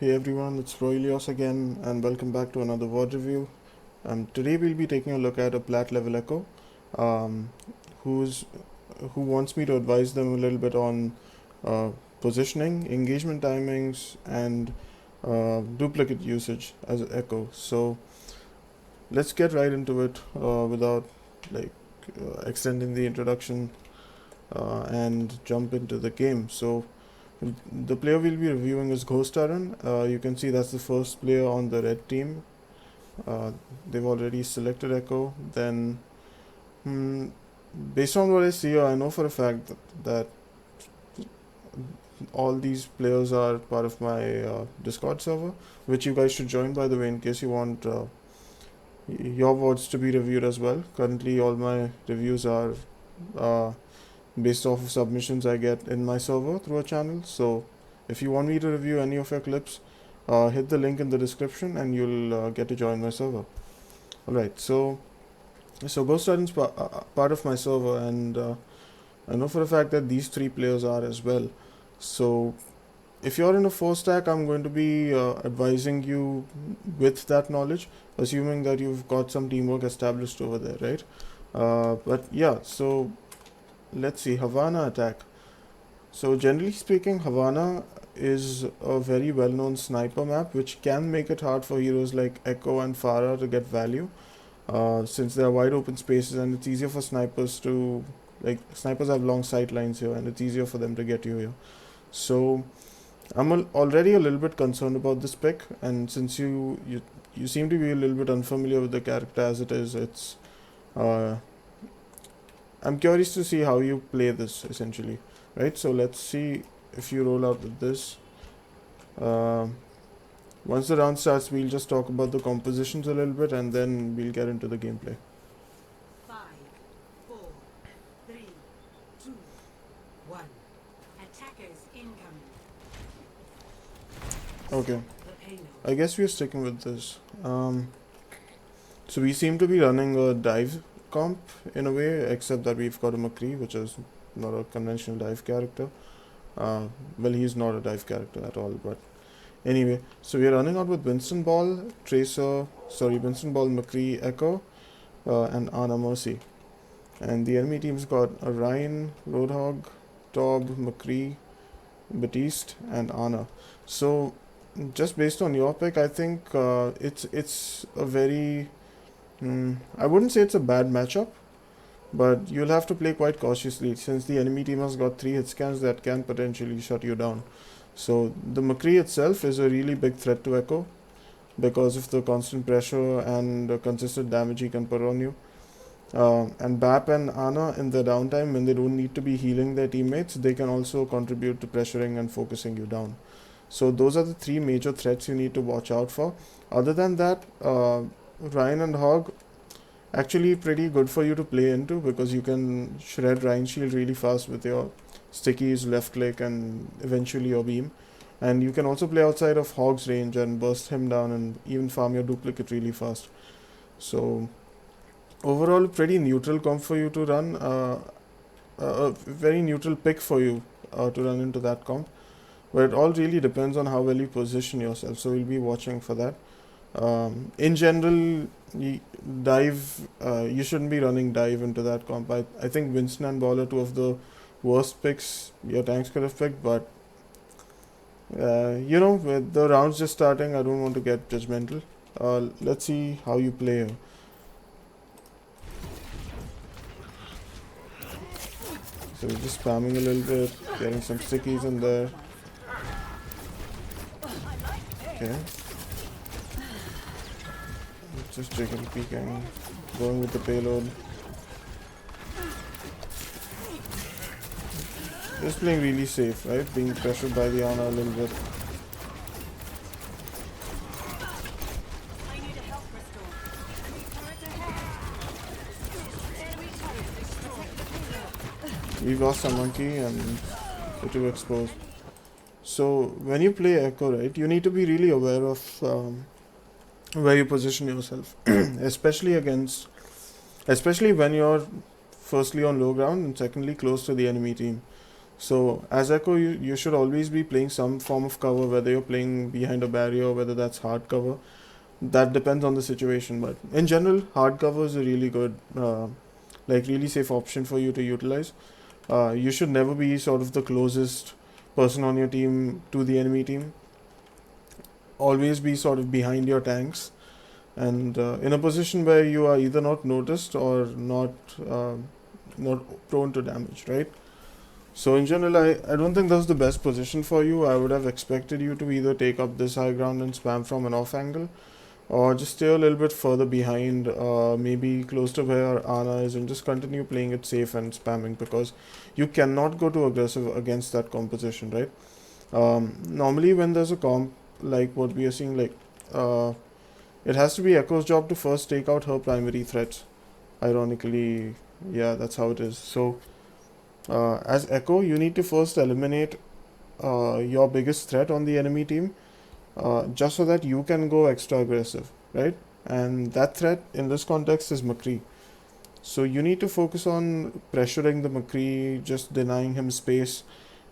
Hey everyone, it's Proilios again, and welcome back to another VOD review. Today we'll be taking a look at a Plat level Echo, um, who's who wants me to advise them a little bit on uh, positioning, engagement timings, and duplicate usage as an Echo. So let's get right into it without like extending the introduction and jump into the game. So the player we'll be reviewing is Ghost Aaron. You can see that's the first player on the red team. They've already selected Echo. Then, hmm, based on what I see, I know for a fact that all these players are part of my Discord server, which you guys should join, by the way, in case you want your VODs to be reviewed as well. Currently, all my reviews are uh, based off of submissions I get in my server through a channel. So if you want me to review any of your clips, hit the link in the description and you'll get to join my server. Alright, so Ghost Aaron's part of my server, and I know for a fact that these three players are as well. So if you're in a 4 stack, I'm going to be advising you with that knowledge, assuming that you've got some teamwork established over there, right? But yeah, so let's see, Havana attack. So generally speaking, Havana is a very well-known sniper map, which can make it hard for heroes like Echo and Farah to get value, since there are wide open spaces and it's easier for snipers to, like, snipers have long sight lines here and it's easier for them to get you here. So I'm already a little bit concerned about this pick, and since you seem to be a little bit unfamiliar with the character as it is, uh, I'm curious to see how you play this essentially, right? So let's see if you roll out with this. Um, Once the round starts, we'll just talk about the compositions a little bit and then we'll get into the gameplay. 5, 4, 3, 2, 1. Attackers incoming. Okay, The payload. I guess we're sticking with this. So we seem to be running a dive comp in a way, except that we've got a McCree, which is not a conventional dive character. Well, he's not a dive character at all, but anyway, so we're running out with Winston Ball, Winston Ball, McCree, Echo, and Ana Mercy. And the enemy team's got a Ryan, Roadhog, Tob, McCree, Batiste, and Ana. So just based on your pick, I think it's a very I wouldn't say it's a bad matchup, but you'll have to play quite cautiously since the enemy team has got 3 hit scans that can potentially shut you down. So the McCree itself is a really big threat to Echo because of the constant pressure and consistent damage he can put on you. And Bap and Ana, in the downtime when they don't need to be healing their teammates, they can also contribute to pressuring and focusing you down. So those are the 3 major threats you need to watch out for. Other than that, Ryan and Hog actually pretty good for you to play into because you can shred Ryan Shield really fast with your stickies, left click, and eventually your beam. And you can also play outside of Hog's range and burst him down and even farm your duplicate really fast. So overall, pretty neutral comp for you to run, a very neutral pick for you to run into that comp. But it all really depends on how well you position yourself. So we'll be watching for that. In general, you shouldn't be running dive into that comp. I think Winston and Ball are 2 of the worst picks your tanks could have picked, but with the rounds just starting, I don't want to get judgmental. Let's see how you play here. So we're just spamming a little bit, getting some stickies in there. Okay. Just chicken peeking, going with the payload. Just playing really safe, right? Being pressured by the Ana a little bit. We lost a monkey and the 2 exposed. So when you play Echo, right, you need to be really aware of where you position yourself, especially when you're firstly on low ground and secondly close to the enemy team. So as Echo, you should always be playing some form of cover, whether you're playing behind a barrier or whether that's hard cover. That depends on the situation, but in general, hard cover is a really good, like really safe option for you to utilize. You should never be sort of the closest person on your team to the enemy team. Always be sort of behind your tanks and in a position where you are either not noticed or not prone to damage, right? So in general, I don't think that's the best position for you. I would have expected you to either take up this high ground and spam from an off angle, or just stay a little bit further behind, maybe close to where Ana is, and just continue playing it safe and spamming, because you cannot go too aggressive against that composition, right? Normally, when there's a comp like what we are seeing, like it has to be Echo's job to first take out her primary threats. Ironically, yeah, that's how it is. So, as Echo, you need to first eliminate your biggest threat on the enemy team, just so that you can go extra aggressive, right? And that threat in this context is McCree. So you need to focus on pressuring the McCree, just denying him space,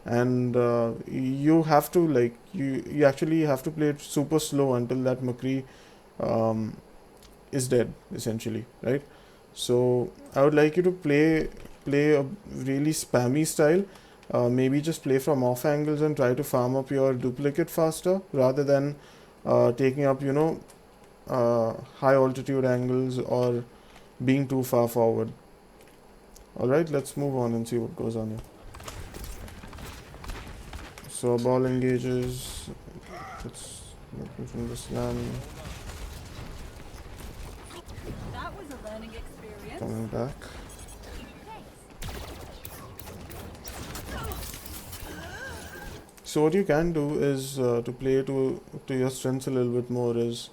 and you have to you actually have to play it super slow until that McCree um, is dead, essentially, right? So I would like you to play a really spammy style. Maybe just play from off angles and try to farm up your duplicate faster, rather than taking up high altitude angles or being too far forward. Alright, let's move on and see what goes on here. So ball engages. It's looking from the slam. That was a learning experience. Coming back. So what you can do is to play to your strengths a little bit more is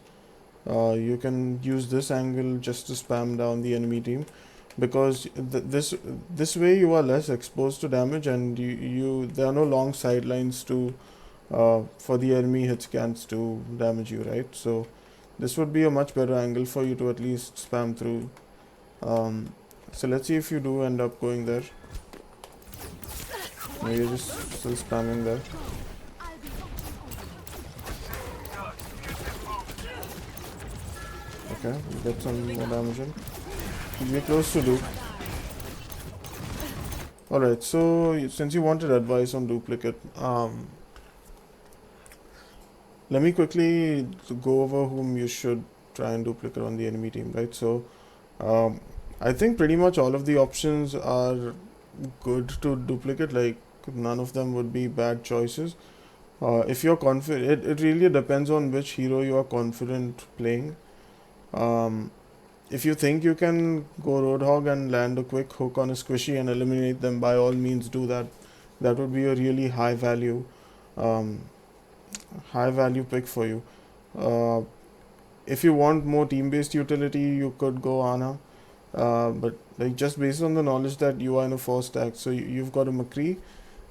you can use this angle just to spam down the enemy team, because this way you are less exposed to damage, and you there are no long sidelines to for the enemy hit scans to damage you, right? So this would be a much better angle for you to at least spam through. So let's see if you do end up going there. No, you're just still spamming there. Okay, get some more damage in. We're close to Duke. Alright, so since you wanted advice on duplicate, let me quickly go over whom you should try and duplicate on the enemy team, right? So I think pretty much all of the options are good to duplicate, like none of them would be bad choices. If you're confident, it really depends on which hero you are confident playing. If you think you can go Roadhog and land a quick hook on a squishy and eliminate them, by all means do that. That would be a really um, high value pick for you. Uh, if you want more team-based utility, you could go Ana. But like just based on the knowledge that you are in a 4 stack, so you've got a McCree,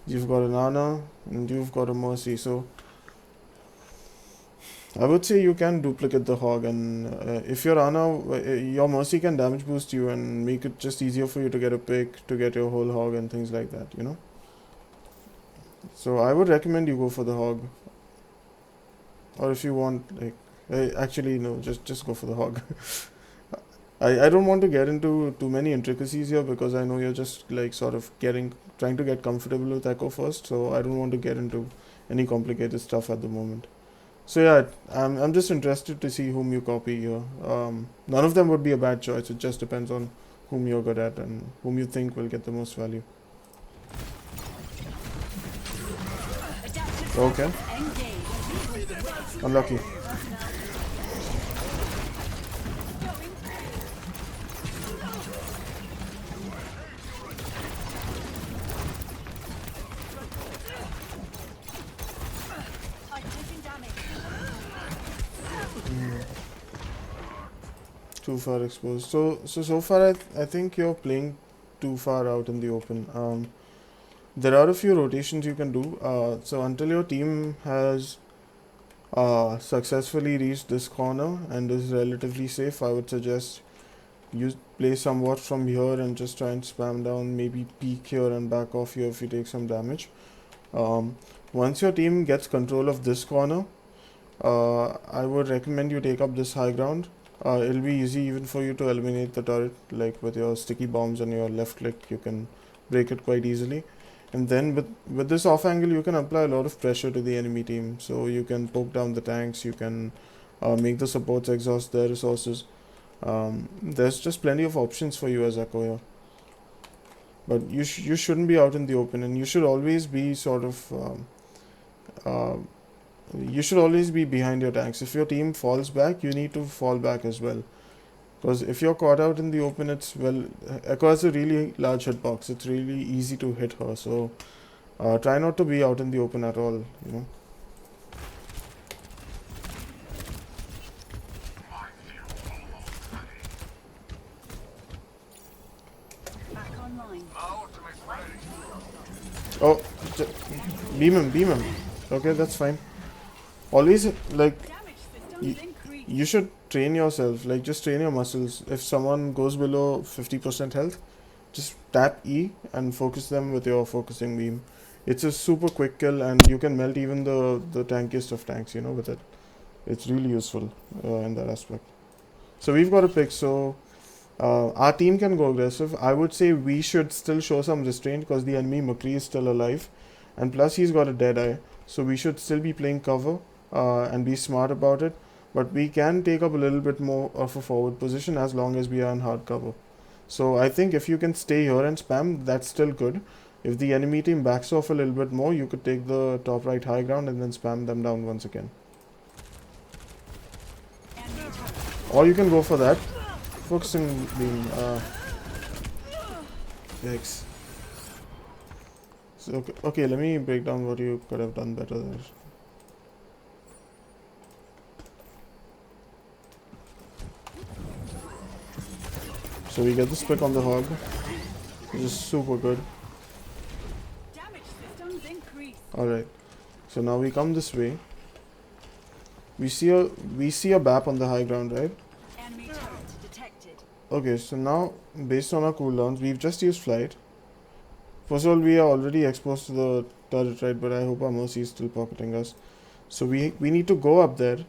you've got an Ana, and you've got a Mercy. So I would say you can duplicate the Hog, and if you're Ana, your Mercy can damage boost you and make it just easier for you to get a pick, to get your whole Hog and things like that, you know. So I would recommend you go for the Hog, or if you want, like, actually no, just go for the Hog. I don't want to get into too many intricacies here, because I know you're just like sort of trying to get comfortable with Echo first, so I don't want to get into any complicated stuff at the moment. So yeah, I'm just interested to see whom you copy here. None of them would be a bad choice. It just depends on whom you're good at and whom you think will get the most value. Okay. Unlucky. Too far exposed. So far I think you're playing too far out in the open. There are a few rotations you can do. So until your team has successfully reached this corner and is relatively safe, I would suggest you play somewhat from here and just try and spam down, maybe peek here and back off here if you take some damage. Once your team gets control of this corner, I would recommend you take up this high ground. It'll be easy even for you to eliminate the turret, like with your sticky bombs and your left click, you can break it quite easily. And then with this off angle, you can apply a lot of pressure to the enemy team. So you can poke down the tanks, you can make the supports exhaust their resources. There's just plenty of options for you as Echo here. But you shouldn't be out in the open, and you should always be sort of you should always be behind your tanks. If your team falls back, you need to fall back as well. Because if you're caught out in the open, Echo has a really large hitbox. It's really easy to hit her. So try not to be out in the open at all, you know. Back online. Oh, beam him. Okay, that's fine. Always, like, Damage systems increased. you should train yourself, like just train your muscles. If someone goes below 50% health, just tap E and focus them with your focusing beam. It's a super quick kill, and you can melt even the tankiest of tanks, you know, with it. It's really useful in that aspect. So we've got a pick, so our team can go aggressive. I would say we should still show some restraint because the enemy McCree is still alive, and plus he's got a dead eye, so we should still be playing cover and be smart about it. But we can take up a little bit more of a forward position as long as we are in hard cover. So I think if you can stay here and spam, that's still good. If the enemy team backs off a little bit more, you could take the top right high ground and then spam them down once again. Or you can go for that focusing beam. Yikes. So, okay, let me break down what you could have done better there. So we get this pick on the hog, which is super good. Damage systems increased. Alright, so now we come this way. We see a BAP on the high ground, right? Enemy turret detected. Okay, so now based on our cooldowns, we've just used flight. First of all, we are already exposed to the turret, right? But I hope our mercy is still pocketing us. So we need to go up there.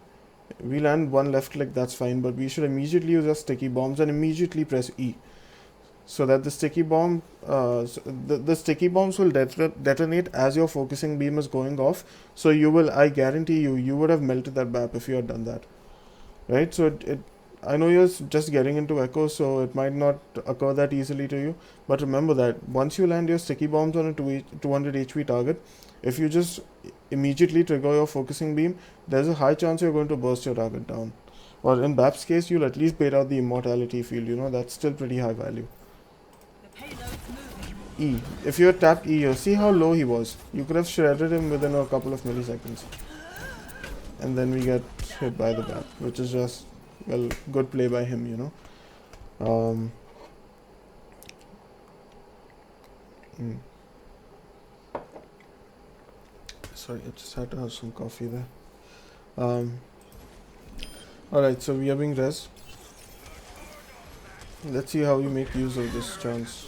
We land one left click, that's fine, but we should immediately use our sticky bombs and immediately press E, so that the sticky bomb, the sticky bombs will detonate as your focusing beam is going off. So I guarantee you would have melted that BAP if you had done that, right? So I know you're just getting into Echo, so it might not occur that easily to you, but remember that once you land your sticky bombs on a 200 HP target, if you just immediately trigger your focusing beam, there's a high chance you're going to burst your target down. Or in BAP's case, you'll at least bait out the immortality field, you know, that's still pretty high value. The payload's moving. E. If you had tapped E here, see how low he was. You could have shredded him within a couple of milliseconds. And then we get hit by the BAP, which is just, well, good play by him, you know. Sorry, I just had to have some coffee there. Alright, so we are being res. Let's see how you make use of this chance.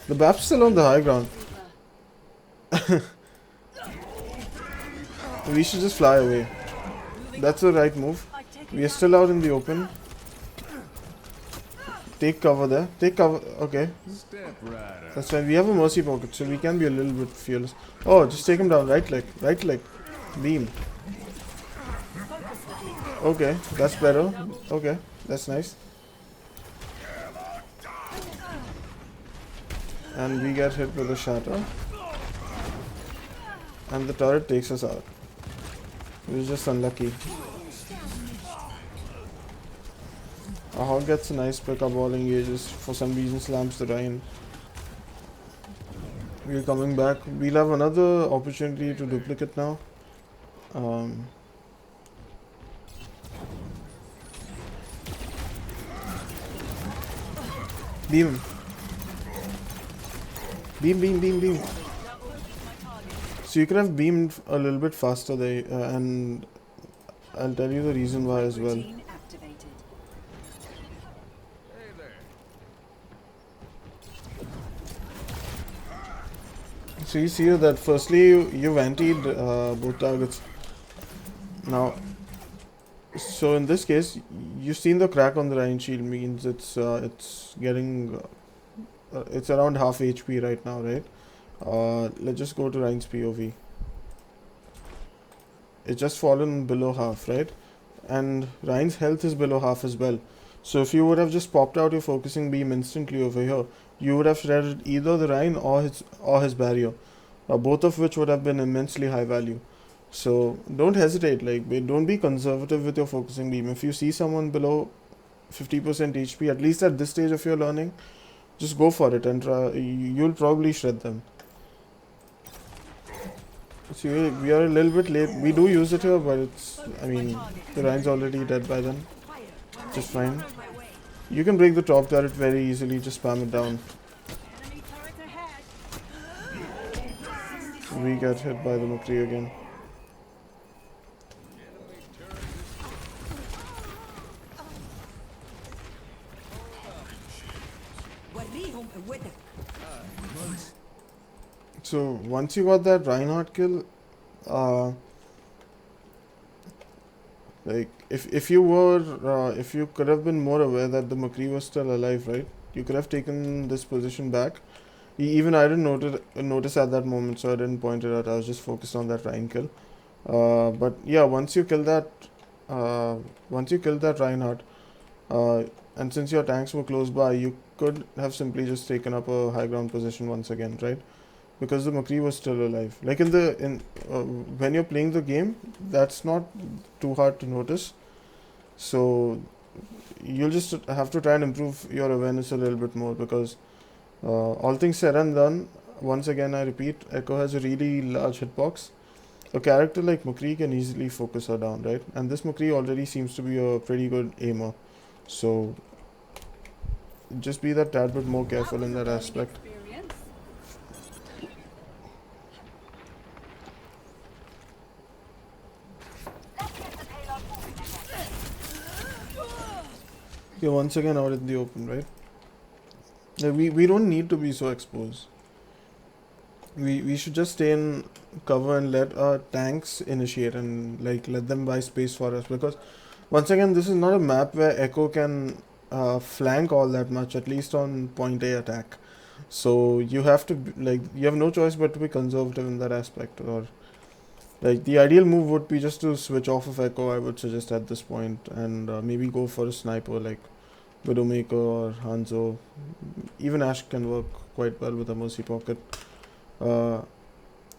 The BAP's still on the high ground. We should just fly away. That's the right move. We are still out in the open. Take cover there. Take cover. Okay. That's fine. We have a mercy pocket, so we can be a little bit fearless. Oh, just take him down. Right click. Right click. Beam. Okay, that's better. Okay, that's nice. And we get hit with a shatter. And the turret takes us out. We were just unlucky. Our hog gets a nice pickup, all engages, for some reason slams the Rhine. We're coming back. We'll have another opportunity to duplicate now. Beam. Beam. So you could have beamed a little bit faster there, and I'll tell you the reason why as well. Routine activated. So you see that firstly you've antied both targets. Now, so in this case, you've seen the crack on the Rhine shield means it's getting it's around half HP right now, right? Let's just go to Rhine's POV. It's just fallen below half, right? And Rhine's health is below half as well. So if you would have just popped out your focusing beam instantly over here, you would have shredded either the Rhine or his barrier, both of which would have been immensely high value. So don't hesitate, like don't be conservative with your focusing beam. If you see someone below 50% HP, at least at this stage of your learning, just go for it and try. You'll probably shred them. See, we are a little bit late. We do use it here, but it's, I mean, the Rhine's already dead by then. Just fine. You can break the top turret very easily, just spam it down. Enemy turret ahead. We get hit by the McCree again. So once you got that Reinhardt kill, like if you could have been more aware that the McCree was still alive, right? You could have taken this position back. Even I didn't notice at that moment, so I didn't point it out. I was just focused on that Ryan kill. But yeah, once you kill that Reinhardt, and since your tanks were close by, you could have simply just taken up a high ground position once again, right? Because the McCree was still alive. Like when you're playing the game, that's not too hard to notice. So you'll just have to try and improve your awareness a little bit more, because all things said and done, once again I repeat, Echo has a really large hitbox. A character like McCree can easily focus her down, right? And this McCree already seems to be a pretty good aimer. So just be that tad bit more careful in that aspect. Okay, once again out in the open, right? We don't need to be so exposed. We should just stay in cover and let our tanks initiate and like let them buy space for us, because once again this is not a map where Echo can flank all that much, at least on point A attack. So you have to you have no choice but to be conservative in that aspect. Or like the ideal move would be just to switch off of Echo, I would suggest at this point, and maybe go for a sniper like Widowmaker or Hanzo. Even Ash can work quite well with a Mercy Pocket.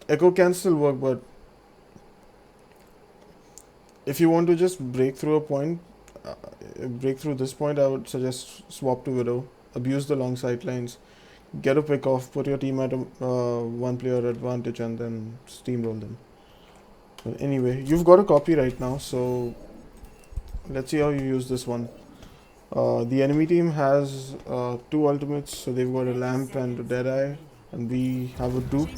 Echo can still work, but if you want to just break through this point, I would suggest swap to Widow, abuse the long sight lines, get a pick off, put your team at a one player advantage, and then steamroll them. But anyway, you've got a copy right now, so let's see how you use this one. The enemy team has 2 ultimates, so they've got a Lamp and a Deadeye, and we have a Dupe,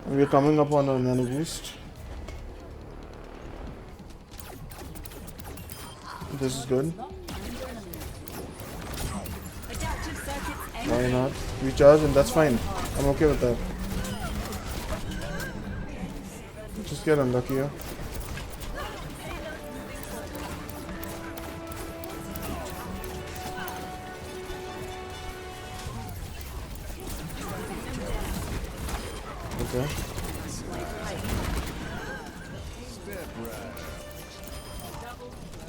and we're coming up on a Nano Boost. This is good. Why not? We charge, and that's fine. I'm okay with that. Just get unlucky here. Okay.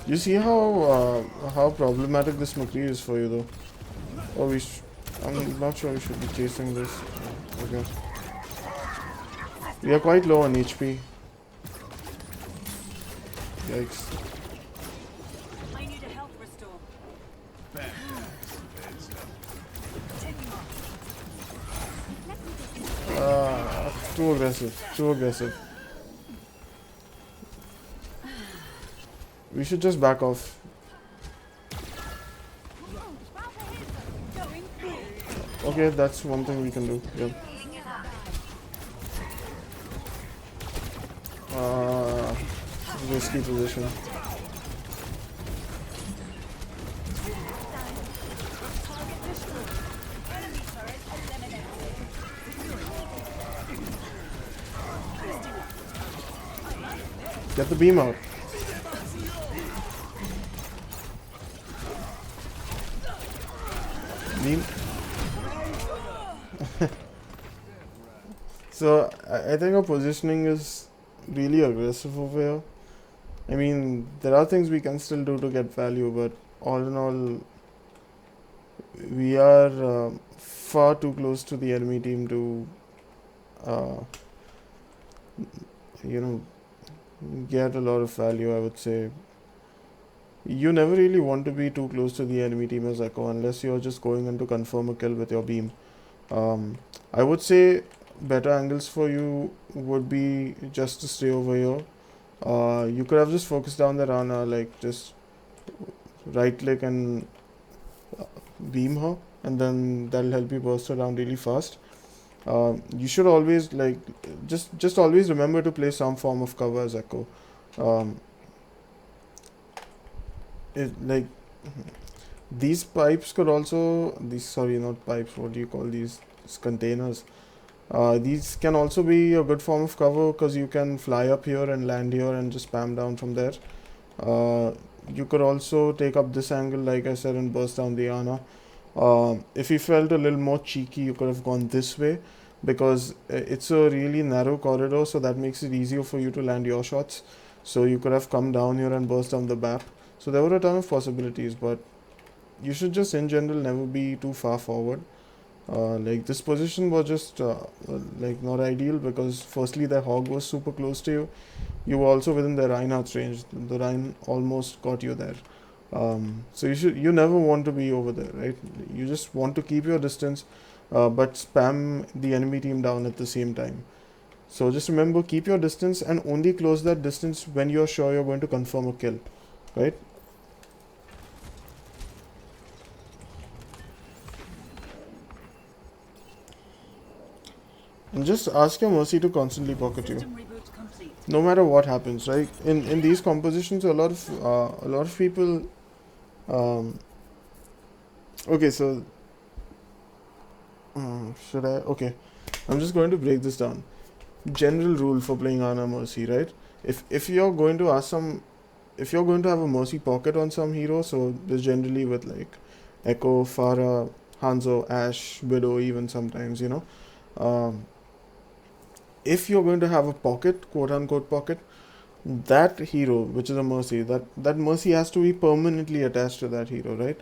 You see how problematic this McCree is for you, though. Oh, I'm not sure we should be chasing this. Okay. We are quite low on HP. Yikes. I need a health restore. Too aggressive. Too aggressive. We should just back off. Okay, that's one thing we can do. Yep. Risky position. Get the beam out. Beam. So I think our positioning is really aggressive over here. I mean, there are things we can still do to get value, but all in all, we are far too close to the enemy team to, uh, you know, get a lot of value. I would say you never really want to be too close to the enemy team as Echo unless you're just going in to confirm a kill with your beam. I would say better angles for you would be just to stay over here. You could have just focused down the Rana, like just right click and beam her, and then that'll help you burst her down really fast. You should always like just always remember to play some form of cover as Echo. Um, like these pipes could also these sorry not pipes, what do you call these? These containers. These can also be a good form of cover because you can fly up here and land here and just spam down from there. You could also take up this angle, like I said, and burst down the Ana. If you felt a little more cheeky, you could have gone this way because it's a really narrow corridor, so that makes it easier for you to land your shots. So you could have come down here and burst down the BAP. So there were a ton of possibilities, but you should just in general never be too far forward. Like this position was just like not ideal because firstly the hog was super close to you. You were also within the Reinhardt's range. The Rhine almost got you there. So you never want to be over there, right? You just want to keep your distance, but spam the enemy team down at the same time. So just remember, keep your distance and only close that distance when you're sure you're going to confirm a kill, right? And just ask your Mercy to constantly pocket you, System reboot complete. no matter what happens, right? In these compositions, a lot of people. Okay, so should I? Okay, I'm just going to break this down. General rule for playing Ana Mercy, right? If you're going to ask some, if you're going to have a Mercy pocket on some hero, so this generally with like Echo, Farah, Hanzo, Ash, Widow, even sometimes, you know. Um, if you're going to have a pocket, quote unquote pocket, that hero, which is a Mercy, that Mercy has to be permanently attached to that hero, right?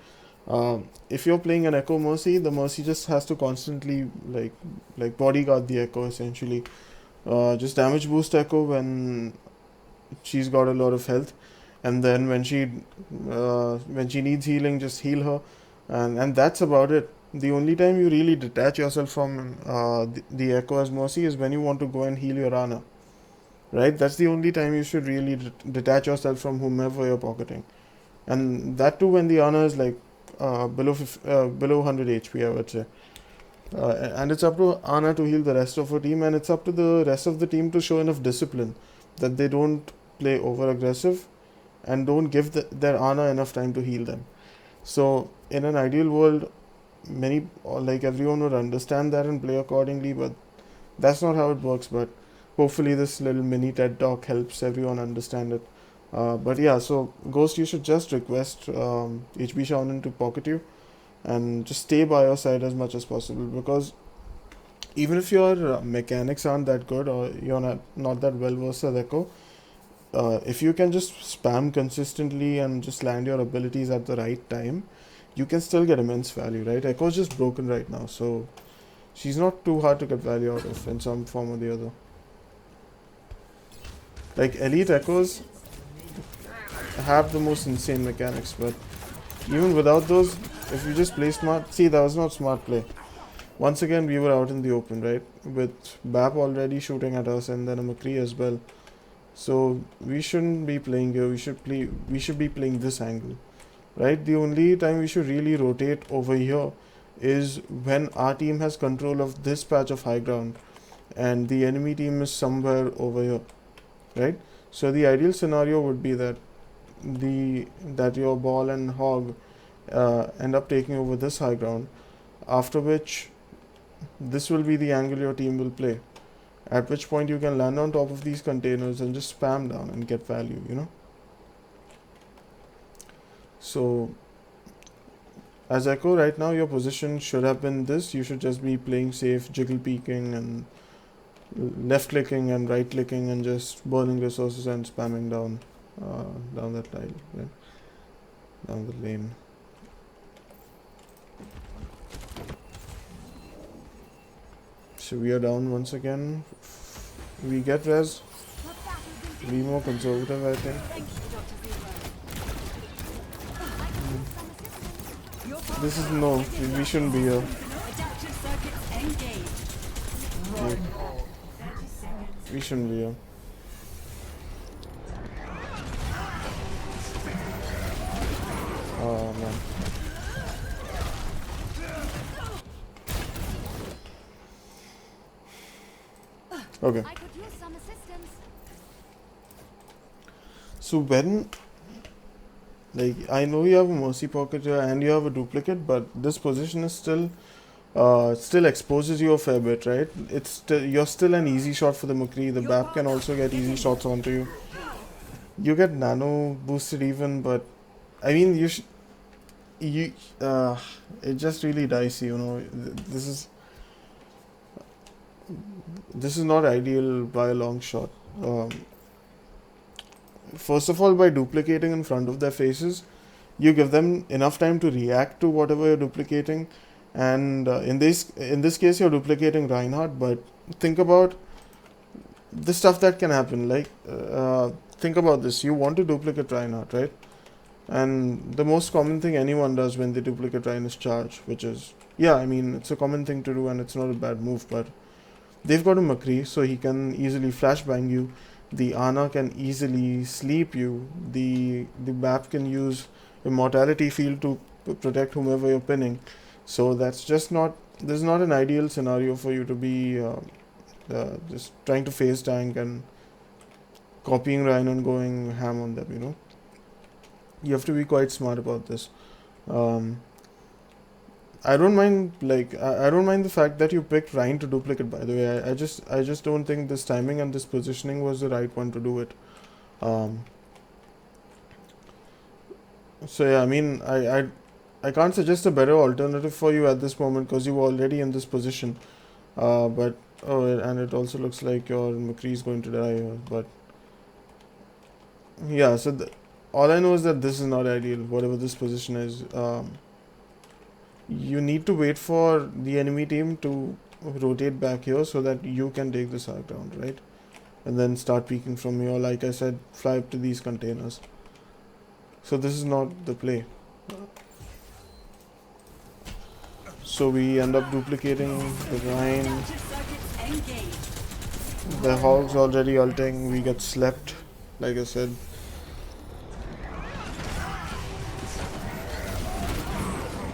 If you're playing an Echo Mercy, the Mercy just has to constantly like bodyguard the Echo essentially. Just damage boost Echo when she's got a lot of health, and then when she needs healing, just heal her, and that's about it. The only time you really detach yourself from the Echo as Mercy is when you want to go and heal your Ana, right? That's the only time you should really detach yourself from whomever you're pocketing, and that too when the Ana is like below 100 HP, I would say. And it's up to Ana to heal the rest of her team, and it's up to the rest of the team to show enough discipline that they don't play over aggressive and don't give their Ana enough time to heal them. So in an ideal world, many or like everyone would understand that and play accordingly, but that's not how it works. But hopefully this little mini TED talk helps everyone understand it. But yeah, so Ghost, you should just request HB Shaonan to pocket you and just stay by your side as much as possible, because even if your mechanics aren't that good or you're not that well versed as Echo, if you can just spam consistently and just land your abilities at the right time, you can still get immense value, right? Echo's just broken right now, so she's not too hard to get value out of in some form or the other. Like elite Echoes have the most insane mechanics, but even without those, if you just play smart, see, that was not smart play. Once again, we were out in the open, right? With BAP already shooting at us and then a McCree as well. So we shouldn't be playing here. We should be playing this angle, right? The only time we should really rotate over here is when our team has control of this patch of high ground and the enemy team is somewhere over here, right? So the ideal scenario would be that your ball and hog end up taking over this high ground, after which this will be the angle your team will play. At which point you can land on top of these containers and just spam down and get value, you know. So as Echo, right now your position should have been this. You should just be playing safe, jiggle peeking and left clicking and right clicking and just burning resources and spamming down down that line, yeah, down the lane. So we are down once again. We get res. Be more conservative, I think. Thank you, Dr. Zero. This is no. We shouldn't be here. Adaptive circuits engaged. We shouldn't be here. Oh man. Okay. I could use some assistance. So when, like, I know you have a mercy pocket here and you have a duplicate, but this position is still exposes you a fair bit, right? It's still, you're still an easy shot for the McCree. The BAP can also get easy shots onto you. You get nano boosted even, but I mean it's just really dicey, you know. This is not ideal by a long shot. First of all, by duplicating in front of their faces, you give them enough time to react to whatever you're duplicating. And in this case, you're duplicating Reinhardt. But think about the stuff that can happen. Like, think about this: you want to duplicate Reinhardt, right? And the most common thing anyone does when they duplicate Reinhardt is charge, which is, yeah, I mean, it's a common thing to do, and it's not a bad move. But they've got a McCree, so he can easily flashbang you. The Ana can easily sleep you. The BAP can use Immortality Field to protect whomever you're pinning. So that's just not, this is not an ideal scenario for you to be just trying to phase tank and copying Ryan and going ham on them, you know. You have to be quite smart about this. I don't mind, like, I don't mind the fact that you picked Ryan to duplicate, by the way. I just don't think this timing and this positioning was the right one to do it. So yeah, I mean, I can't suggest a better alternative for you at this moment because you were already in this position. But and it also looks like your McCree is going to die here. But yeah, so all I know is that this is not ideal. Whatever this position is, you need to wait for the enemy team to rotate back here so that you can take this high ground, right? And then start peeking from here. Like I said, fly up to these containers. So this is not the play. So we end up duplicating the Rhine. Adaptive circuits engaged. The Hog's already ulting. We get slept, like I said.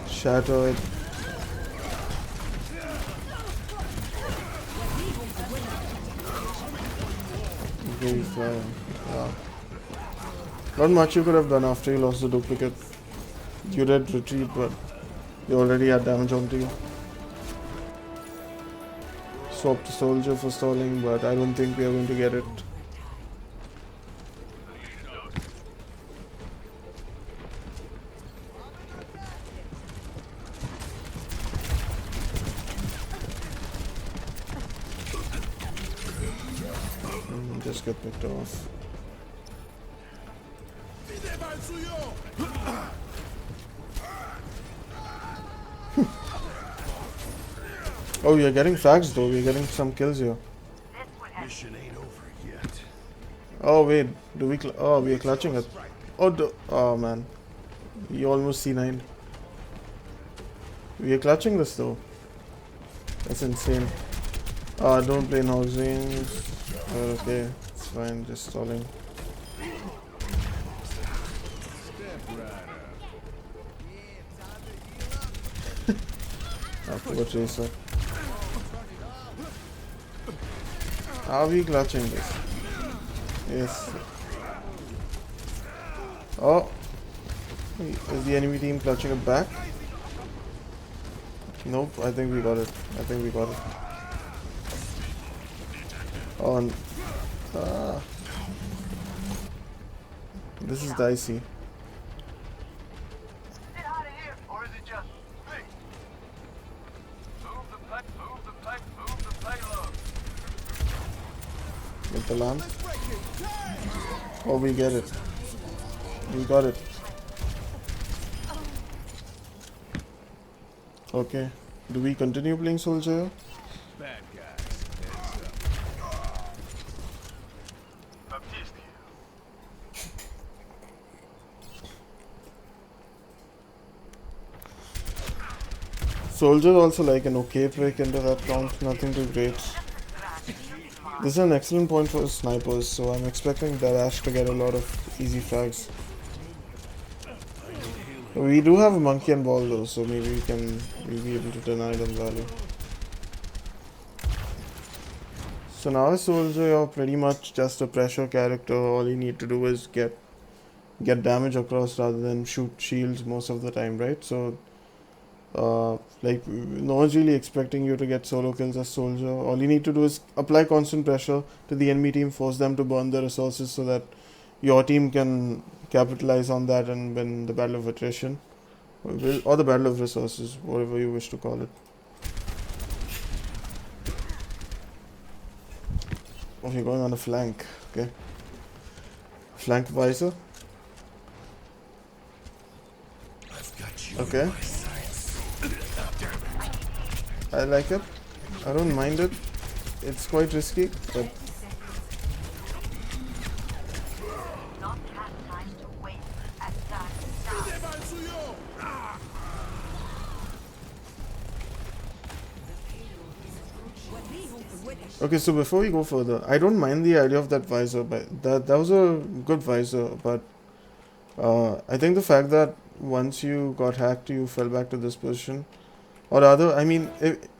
Shatter it. Okay, fly. Yeah. Not much you could have done after you lost the duplicate. You did retreat, but you already had damage onto you. Swap the soldier for stalling, but I don't think we are going to get it. Just get picked off. Oh, you're getting frags though. We're getting some kills here. Mission ain't over yet. Oh wait, do we? Oh, we are clutching it. Oh man, you almost C9. We are clutching this though. That's insane. Don't play Hogsings. Okay, it's fine. Just stalling. Poor Tracer. Are we clutching this? Yes. Oh, is the enemy team clutching it back? Nope, I think we got it. On. This is dicey. Get out of here, or is it just me? Move the payload. Get the lamp. Oh, we get it. We got it. Okay. Do we continue playing soldier? Bad guys. Heads up. Baptiste here. Soldier also like an okay break into that count, nothing too great. This is an excellent point for snipers, so I'm expecting Darash to get a lot of easy frags. We do have a monkey and ball though, so maybe we'll be able to deny them value. So now as soldier, you're pretty much just a pressure character. All you need to do is get damage across rather than shoot shields most of the time, right? So like no one's really expecting you to get solo kills as soldier. All you need to do is apply constant pressure to the enemy team, force them to burn their resources so that your team can capitalize on that and win the battle of attrition or the battle of resources, whatever you wish to call it. Oh, you're going on a flank. Okay, flank visor. I've got you. Okay, I like it. I don't mind it. It's quite risky, but Not have time to wait at that stop. okay. So before we go further, I don't mind the idea of that visor, but that was a good visor. But I think the fact that once you got hacked, you fell back to this position, or rather, I mean,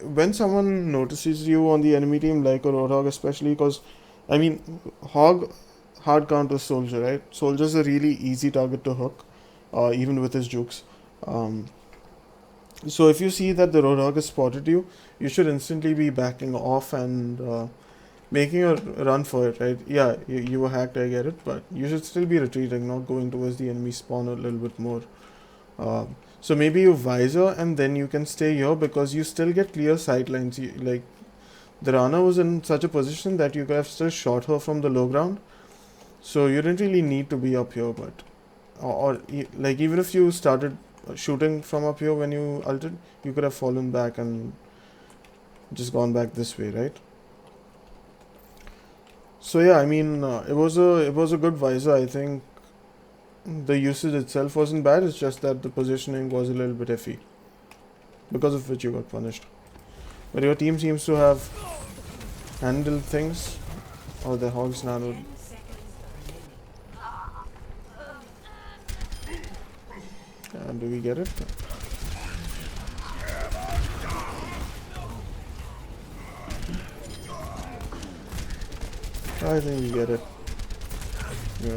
when someone notices you on the enemy team, like a Roadhog especially, because I mean, Hog hard counters soldier, right? Soldier's a really easy target to hook, even with his jukes. So if you see that the Roadhog has spotted you, you should instantly be backing off and making a run for it, right? Yeah, you were hacked, I get it, but you should still be retreating, not going towards the enemy spawn a little bit more. So maybe you visor and then you can stay here because you still get clear sight lines. Like the Rana was in such a position that you could have still shot her from the low ground, so you didn't really need to be up here. But like even if you started shooting from up here when you ulted, you could have fallen back and just gone back this way, right? So yeah, I mean, it was a good visor. I think the usage itself wasn't bad. It's just that the positioning was a little bit iffy, because of which you got punished. But your team seems to have handled things. Oh, the hogs nanoed. Do we get it? I think we get it. Yeah.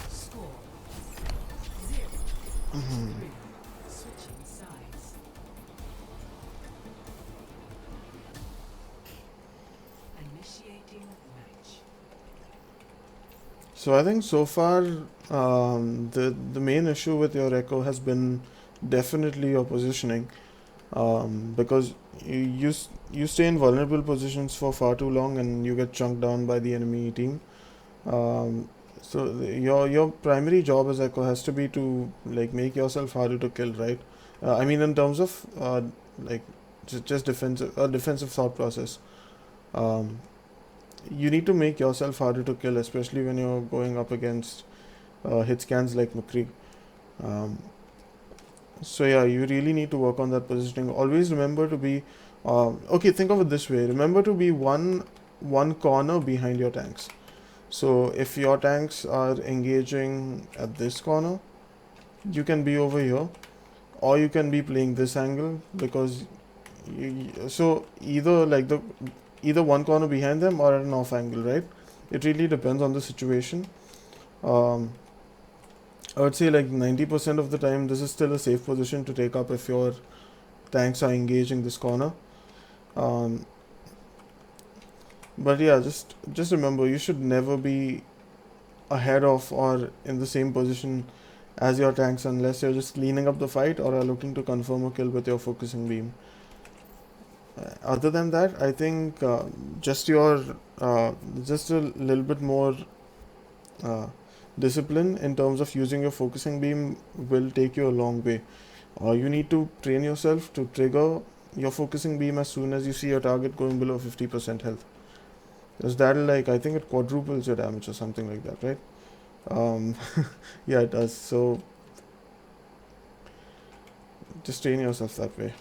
Score 0-3. Switching sides. Initiating match. So I think so far the main issue with your echo has been definitely your positioning, because you stay in vulnerable positions for far too long and you get chunked down by the enemy team. Your primary job as echo has to be to like make yourself harder to kill, right? I mean in terms of like just defensive thought process. You need to make yourself harder to kill, especially when you're going up against hit scans like McCree. So yeah, you really need to work on that positioning. Always remember to be okay, think of it this way. Remember to be one corner behind your tanks. So if your tanks are engaging at this corner, you can be over here, or you can be playing this angle, because so either one corner behind them or at an off angle, right? It really depends on the situation. I would say like 90% of the time this is still a safe position to take up if your tanks are engaging this corner. Um, but yeah, just remember you should never be ahead of or in the same position as your tanks unless you're just cleaning up the fight or are looking to confirm a kill with your focusing beam. Other than that, I think just your just a little bit more uh, discipline in terms of using your focusing beam will take you a long way. You need to train yourself to trigger your focusing beam as soon as you see your target going below 50% health. Because that'll, like, I think it quadruples your damage or something like that, right? Yeah, it does. So just train yourself that way.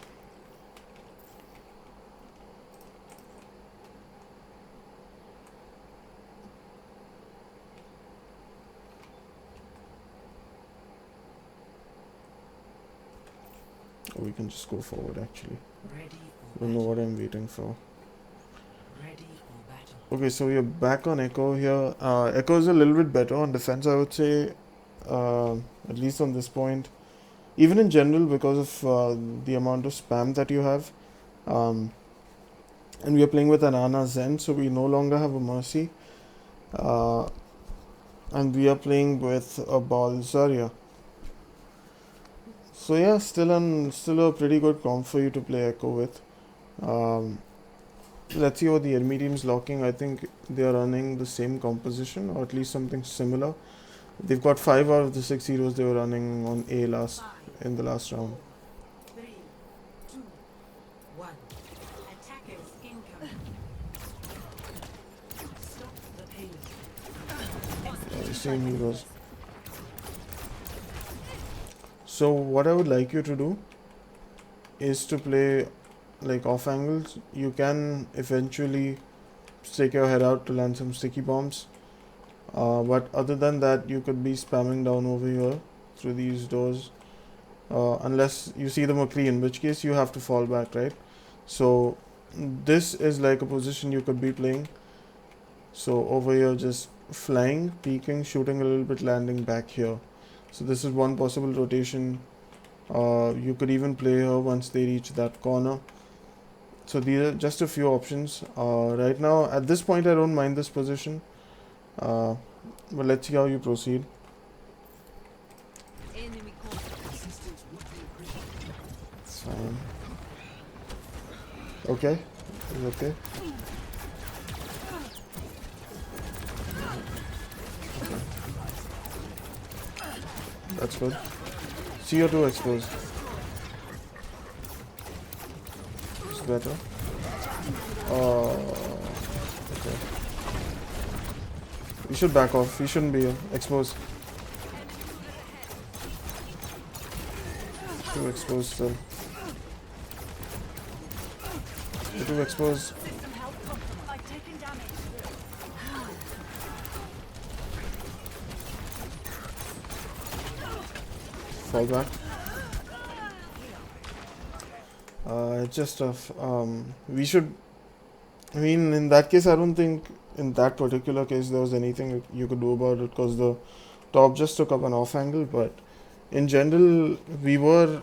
Or we can just go forward actually. Ready I for don't know battle. what I'm waiting for. Ready for battle. Okay, so we're back on Echo here. Echo is a little bit better on defense, I would say, at least on this point. Even in general, because of the amount of spam that you have. Um, and we are playing with an Ana Zen, so we no longer have a Mercy. And we are playing with a Bal Zarya. So yeah, still a pretty good comp for you to play Echo with. Um, let's see what the enemy team's locking. I think they are running the same composition or at least something similar. They've got 5 out of the 6 heroes they were running on A in the last round. 3, 2, 1. Attackers incoming. Stop the payload. The same heroes. So what I would like you to do is to play like off angles. You can eventually stick your head out to land some sticky bombs. But other than that, you could be spamming down over here through these doors. Unless you see the McCree, in which case you have to fall back, right? So this is like a position you could be playing. So over here, just flying, peeking, shooting a little bit, landing back here. So this is one possible rotation. You could even play here once they reach that corner. So these are just a few options. Right now, at this point, I don't mind this position. But let's see how you proceed. Enemy contact. Assistance would be appreciated. It's fine. Okay. It's okay. That's good. CO2 exposed. It's better. Okay. We should back off. We shouldn't be exposed. Too exposed still. Too exposed. System health compromised. Taking damage. Fall back. It's just tough. We should. I mean, in that case, I don't think in that particular case there was anything you could do about it because the top just took up an off angle. But in general, we were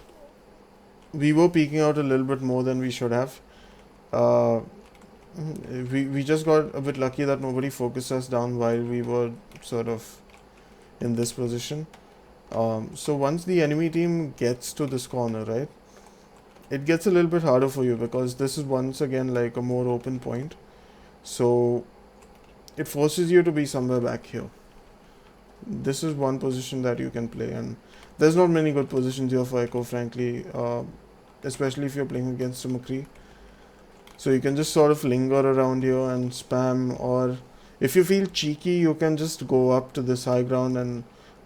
peeking out a little bit more than we should have. We just got a bit lucky that nobody focused us down while we were sort of in this position. So once the enemy team gets to this corner, right, it gets a little bit harder for you because this is once again like a more open point. So it forces you to be somewhere back here. This is one position that you can play, and there's not many good positions here for Echo, frankly, especially if you're playing against a McCree. So you can just sort of linger around here and spam, or if you feel cheeky, you can just go up to this high ground and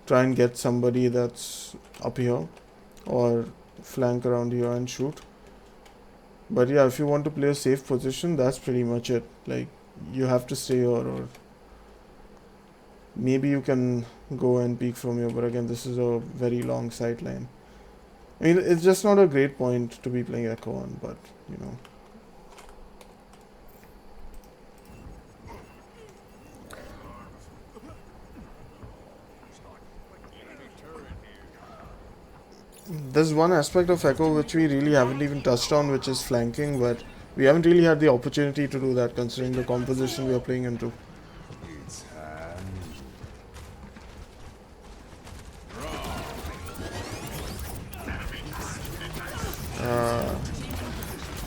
try and get somebody that's up here, or flank around here and shoot. But yeah, if you want to play a safe position, that's pretty much it. Like, you have to stay here, or maybe you can go and peek from here, but again, this is a very long sight line. I mean, it's just not a great point to be playing Echo on, but you know. Enemy turret there's one aspect of Echo which we really haven't even touched on, which is flanking, but we haven't really had the opportunity to do that considering the composition we are playing into. It's time.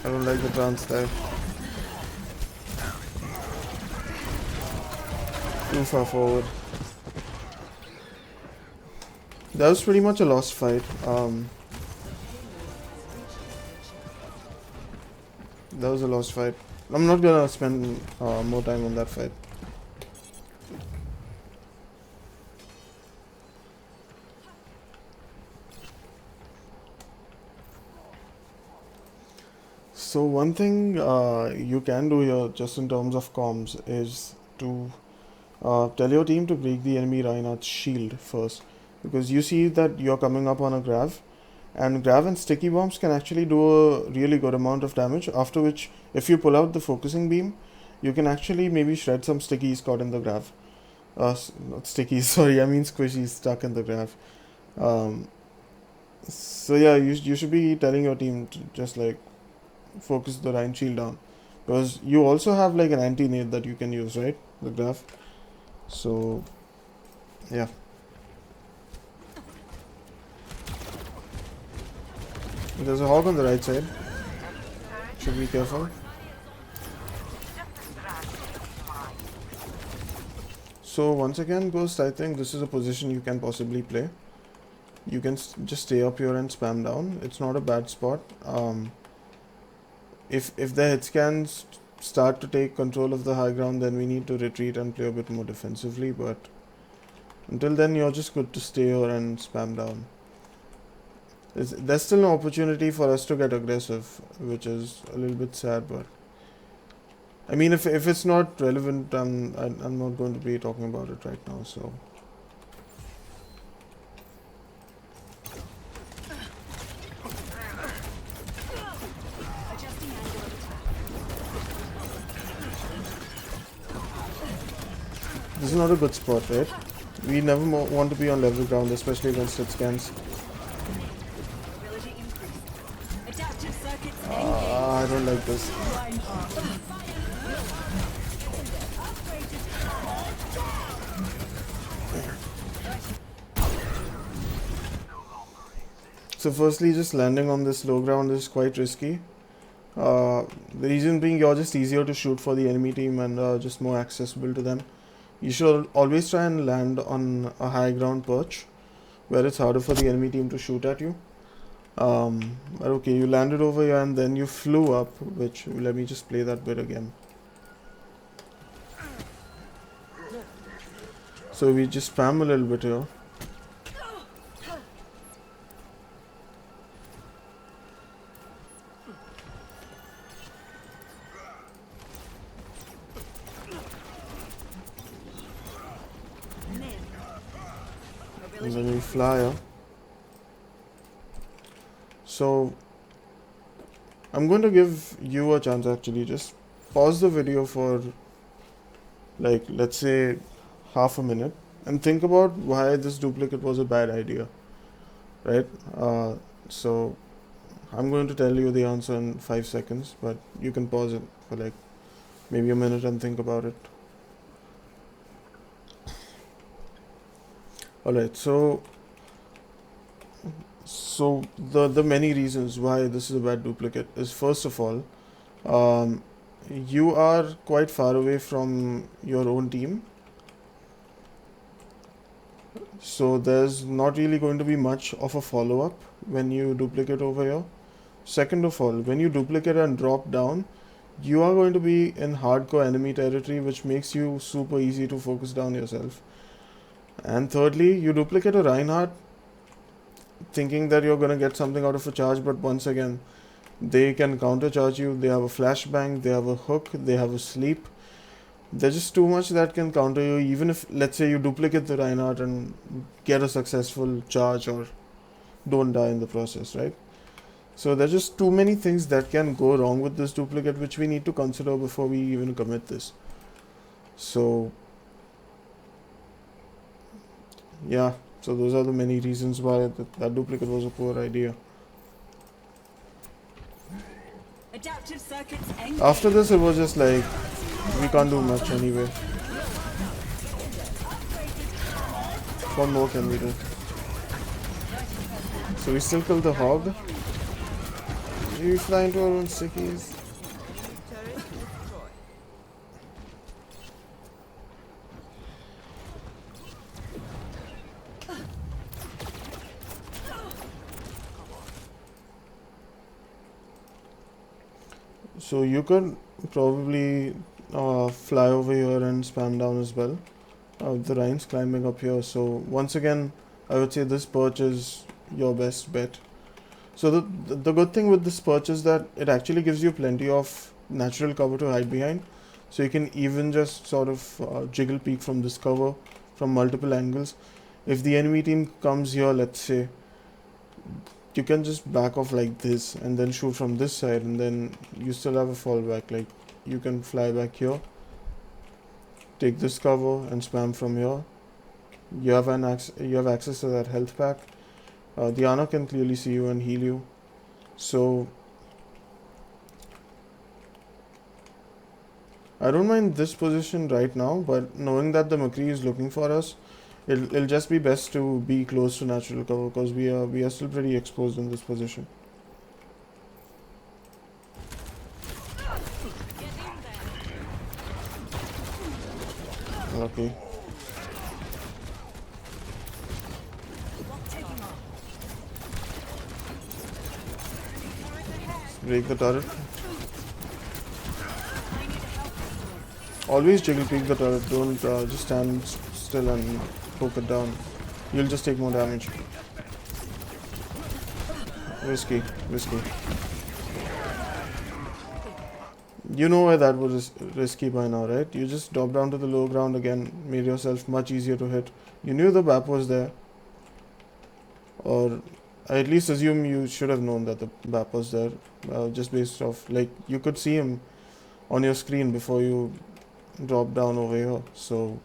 I don't like the trance there. Too far forward. That was pretty much a lost fight. That was a lost fight. I'm not gonna spend more time on that fight. So one thing you can do here, just in terms of comms, is to tell your team to break the enemy Reinhardt's shield first, because you see that you're coming up on a grav, and grav and sticky bombs can actually do a really good amount of damage. After which, if you pull out the focusing beam, you can actually maybe shred some stickies caught in the grav. Not stickies, sorry, I mean squishies stuck in the grav. So yeah, you should be telling your team to just like focus the Rhine shield down, because you also have like an anti-nade that you can use, right? The grav. So yeah. There's a hog on the right side. Should be careful. So once again, Ghost, I think this is a position you can possibly play. You can just stay up here and spam down. It's not a bad spot. If the hit scans start to take control of the high ground, then we need to retreat and play a bit more defensively. But until then, you're just good to stay here and spam down. There's still no opportunity for us to get aggressive, which is a little bit sad, but I mean, if it's not relevant, I'm not going to be talking about it right now. So Adjusting angle of attack. this is not a good spot, right? We never want to be on level ground, especially against hit scans. Ability increased. Adaptive circuits I don't like this. So firstly, just landing on this low ground is quite risky. The reason being, you're just easier to shoot for the enemy team and just more accessible to them. You should always try and land on a high ground perch, where it's harder for the enemy team to shoot at you. But okay, you landed over here and then you flew up, which, let me just play that bit again. So we just spam a little bit here. And then we fly up. So I'm going to give you a chance, actually. Just pause the video for like, let's say, half a minute and think about why this duplicate was a bad idea, right? So I'm going to tell you the answer in 5 seconds, but you can pause it for like maybe a minute and think about it. Alright, so the many reasons why this is a bad duplicate is, first of all, you are quite far away from your own team, so there's not really going to be much of a follow-up when you duplicate over here. Second of all, when you duplicate and drop down, you are going to be in hardcore enemy territory, which makes you super easy to focus down yourself. And thirdly, you duplicate a Reinhardt thinking that you're going to get something out of a charge, but once again, they can countercharge you. They have a flashbang, they have a hook, they have a sleep. There's just too much that can counter you, even if, let's say, you duplicate the Reinhardt and get a successful charge or don't die in the process, right? So there's just too many things that can go wrong with this duplicate, which we need to consider before we even commit this. So yeah, So those are the many reasons why that duplicate was a poor idea. Adaptive circuits engaged. After this, it was just like we can't do much anyway. What more can we do? So we still kill the hog. We fly into our own stickies. So you could probably fly over here and spam down as well. The Rhines climbing up here. So once again, I would say this perch is your best bet. So the good thing with this perch is that it actually gives you plenty of natural cover to hide behind. So you can even just sort of jiggle peek from this cover from multiple angles. If the enemy team comes here, let's say, you can just back off like this and then shoot from this side, and then you still have a fallback. Like you can fly back here, take this cover and spam from here. You have access to that health pack. The Ana can clearly see you and heal you. So I don't mind this position right now, but knowing that the McCree is looking for us, it'll just be best to be close to natural cover, because we are still pretty exposed in this position. Okay. Break the turret. Always jiggle peek the turret. Don't just stand still and poke it down. You'll just take more damage. Risky. You know why that was risky by now, right? You just dropped down to the low ground again, made yourself much easier to hit. You knew the BAP was there. Or I at least assume you should have known that the BAP was there. Just based off, like, you could see him on your screen before you dropped down over here. So,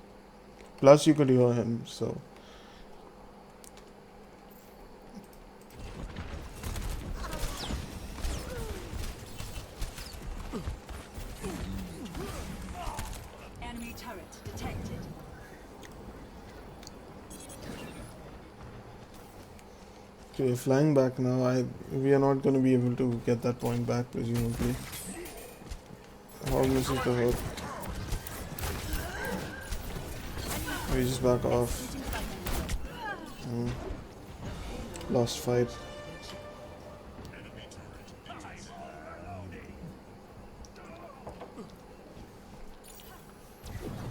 plus you could hear him, so. Enemy turret detected. Okay, flying back now. We are not going to be able to get that point back, presumably. Hog misses the hook. We just back off. Lost fight.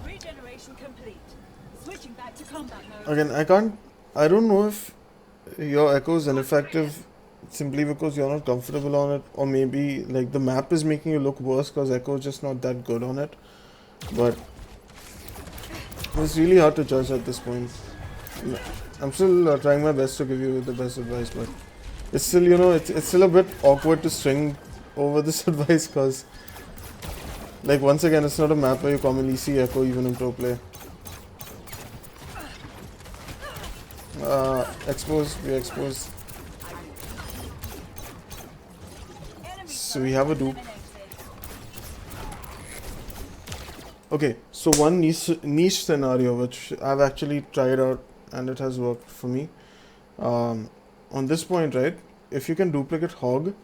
Regeneration complete. Switching back to combat mode. Again, I don't know if your echo is ineffective simply because you're not comfortable on it, or maybe like the map is making you look worse because echo is just not that good on it. But it's really hard to judge at this point. I'm still trying my best to give you the best advice, but it's still, you know, it's still a bit awkward to string over this advice, because like, once again, it's not a map where you commonly see echo even in pro play. We exposed. So we have a dupe. Okay, so one niche scenario which I've actually tried out and it has worked for me. On this point, right, if you can duplicate Hog,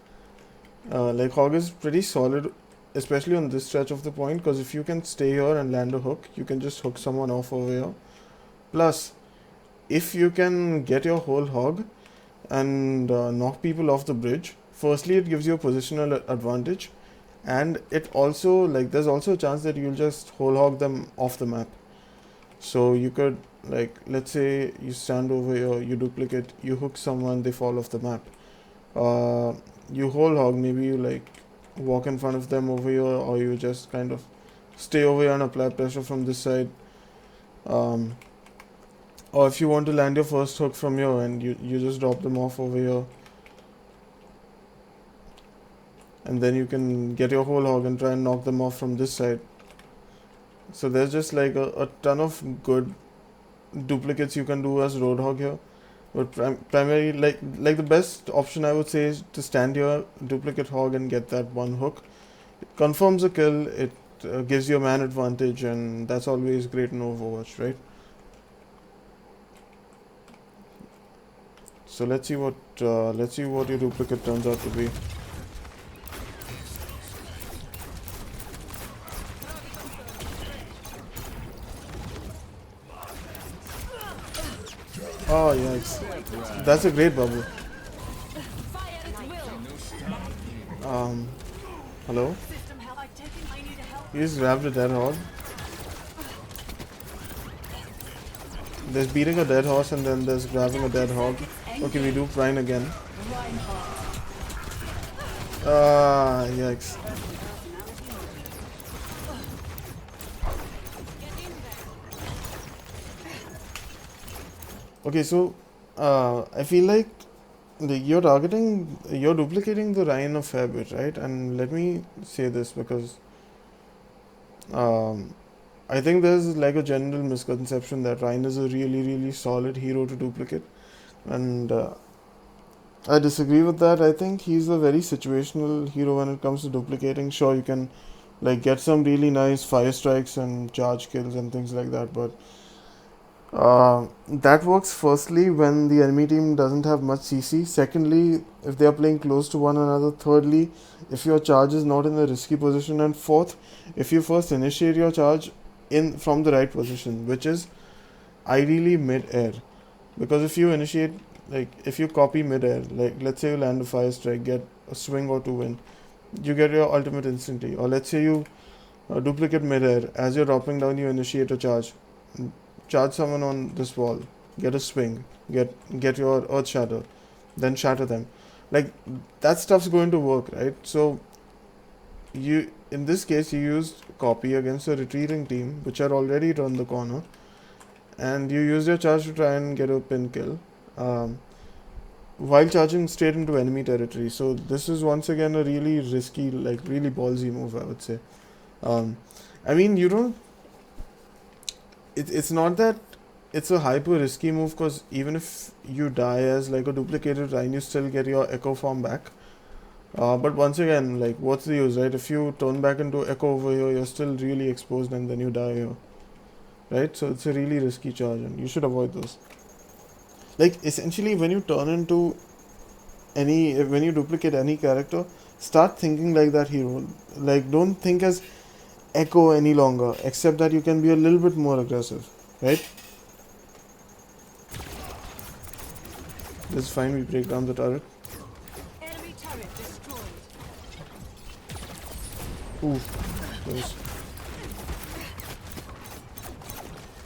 like Hog is pretty solid, especially on this stretch of the point, because if you can stay here and land a hook, you can just hook someone off over here. Plus, if you can get your whole Hog and knock people off the bridge, firstly it gives you a positional advantage, and it also, like, there's also a chance that you'll just whole hog them off the map. So you could, like, let's say you stand over here, you duplicate, you hook someone, they fall off the map. You whole hog, maybe you like walk in front of them over here, or you just kind of stay over here and apply pressure from this side. Or if you want to land your first hook from here and you just drop them off over here, and then you can get your whole hog and try and knock them off from this side. So there's just like a ton of good duplicates you can do as Roadhog here. But primarily, like the best option I would say is to stand your duplicate hog and get that one hook. It confirms a kill. It gives you a man advantage, and that's always great in Overwatch, right? So let's see what your duplicate turns out to be. Oh yikes! That's a great bubble. Fire at will. Hello? System help. I take it. I need help. He just grabbed a dead hog. There's beating a dead horse and then there's grabbing a dead hog. Okay, we do prime again. Ah, yikes. Okay, so I feel like you're duplicating the Rhine a fair bit, right? And let me say this because I think there's like a general misconception that Rhine is a really, really solid hero to duplicate, and I disagree with that. I think he's a very situational hero when it comes to duplicating. Sure, you can like get some really nice fire strikes and charge kills and things like that, but that works firstly when the enemy team doesn't have much CC. Secondly, if they are playing close to one another. Thirdly, if your charge is not in a risky position. And fourth, if you first initiate your charge in from the right position, which is ideally mid-air. Because if you initiate, like if you copy mid-air, like let's say you land a fire strike, get a swing or two in, you get your ultimate instantly. Or let's say you duplicate mid-air, as you're dropping down you initiate a charge. Charge someone on this wall, get a swing, get your earth shatter, then shatter them. Like that stuff's going to work, right? So you in this case you used copy against a retreating team which are already turned the corner, and you used your charge to try and get a pin kill while charging straight into enemy territory. So this is once again a really risky, like really ballsy move, I would say. I mean, you don't it's not that it's a hyper risky move, because even if you die as like a duplicated Rhine, you still get your echo form back. But once again, like what's the use, right? If you turn back into echo over here, you're still really exposed and then you die here, right? So it's a really risky charge and you should avoid those. Like essentially when you turn into when you duplicate any character, start thinking like that hero. Like don't think as echo any longer, except that you can be a little bit more aggressive, right? This is fine, we break down the turret. Enemy turret destroyed. Ooh, close.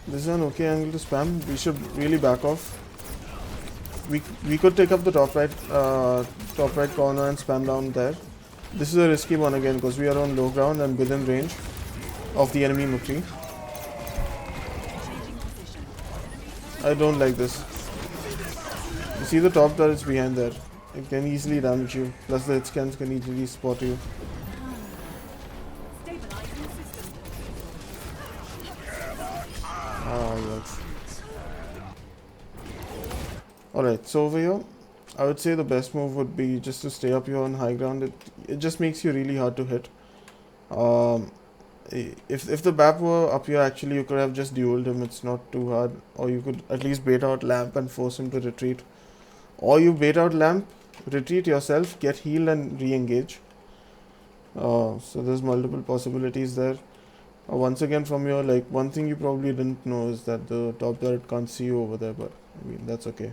This is an okay angle to spam. We should really back off. We could take up the top right corner and spam down there. This is a risky one again because we are on low ground and within range of the enemy McCree. I don't like this. You see the top turrets behind there. It can easily damage you. Plus the hit scans can easily spot you. Stabilizing system. Ah, yes. Alright, so over here, I would say the best move would be just to stay up here on high ground. It just makes you really hard to hit. If the BAP were up here, actually you could have just dueled him. It's not too hard. Or you could at least bait out Lamp and force him to retreat. Or you bait out Lamp, retreat yourself, get healed and re-engage. So there's multiple possibilities there. Once again from here, like one thing you probably didn't know is that the top turret can't see you over there, but I mean that's okay.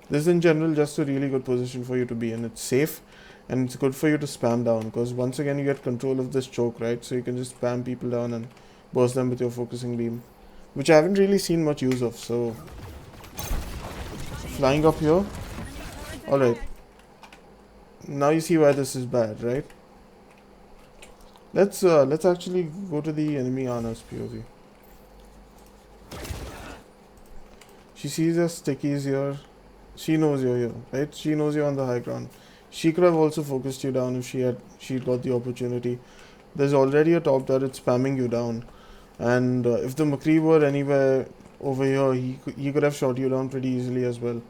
This is in general just a really good position for you to be in. It's safe and it's good for you to spam down, because once again you get control of this choke, right? So you can just spam people down and burst them with your focusing beam, which I haven't really seen much use of. So flying up here. Alright, now you see why this is bad, right? Let's actually go to the enemy Ana's POV. She sees us stickies here. She knows you're here, right? She knows you're on the high ground. She could have also focused you down if she got the opportunity. There's already a top turret spamming you down, and if the McCree were anywhere over here, he could have shot you down pretty easily as well.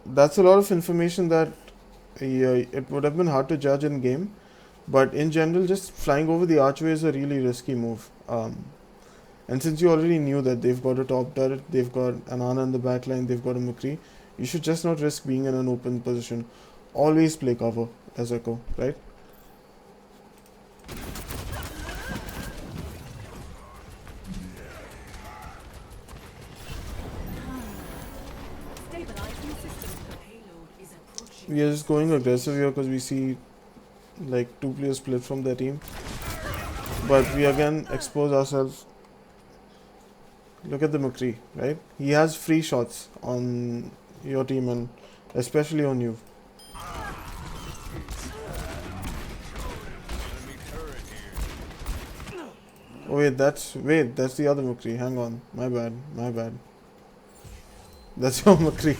That's a lot of information that it would have been hard to judge in game. But in general, just flying over the archway is a really risky move. And since you already knew that they've got a top turret, they've got an Ana in the back line, they've got a McCree, you should just not risk being in an open position. Always play cover as Echo, right? Stabilizing system. The payload is approaching. We are just going aggressive here because we see like 2 players split from their team. But we again expose ourselves. Look at the McCree, right? He has free shots on your team and especially on you. Oh wait, that's the other McCree. Hang on, my bad. That's your McCree.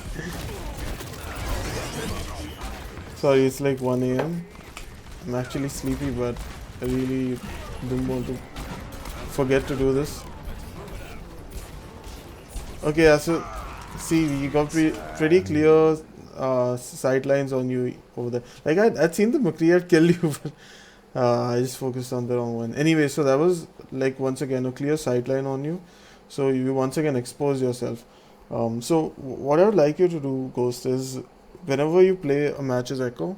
Sorry, it's like 1 a.m. I'm actually sleepy, but I really don't want to forget to do this. Okay, yeah, so see, you got pretty clear sight lines on you over there. Like I'd seen the McCree had killed you, but I just focused on the wrong one. Anyway, so that was like once again a clear sight line on you. So you once again expose yourself. So what I would like you to do, Ghost, is whenever you play a match as Echo,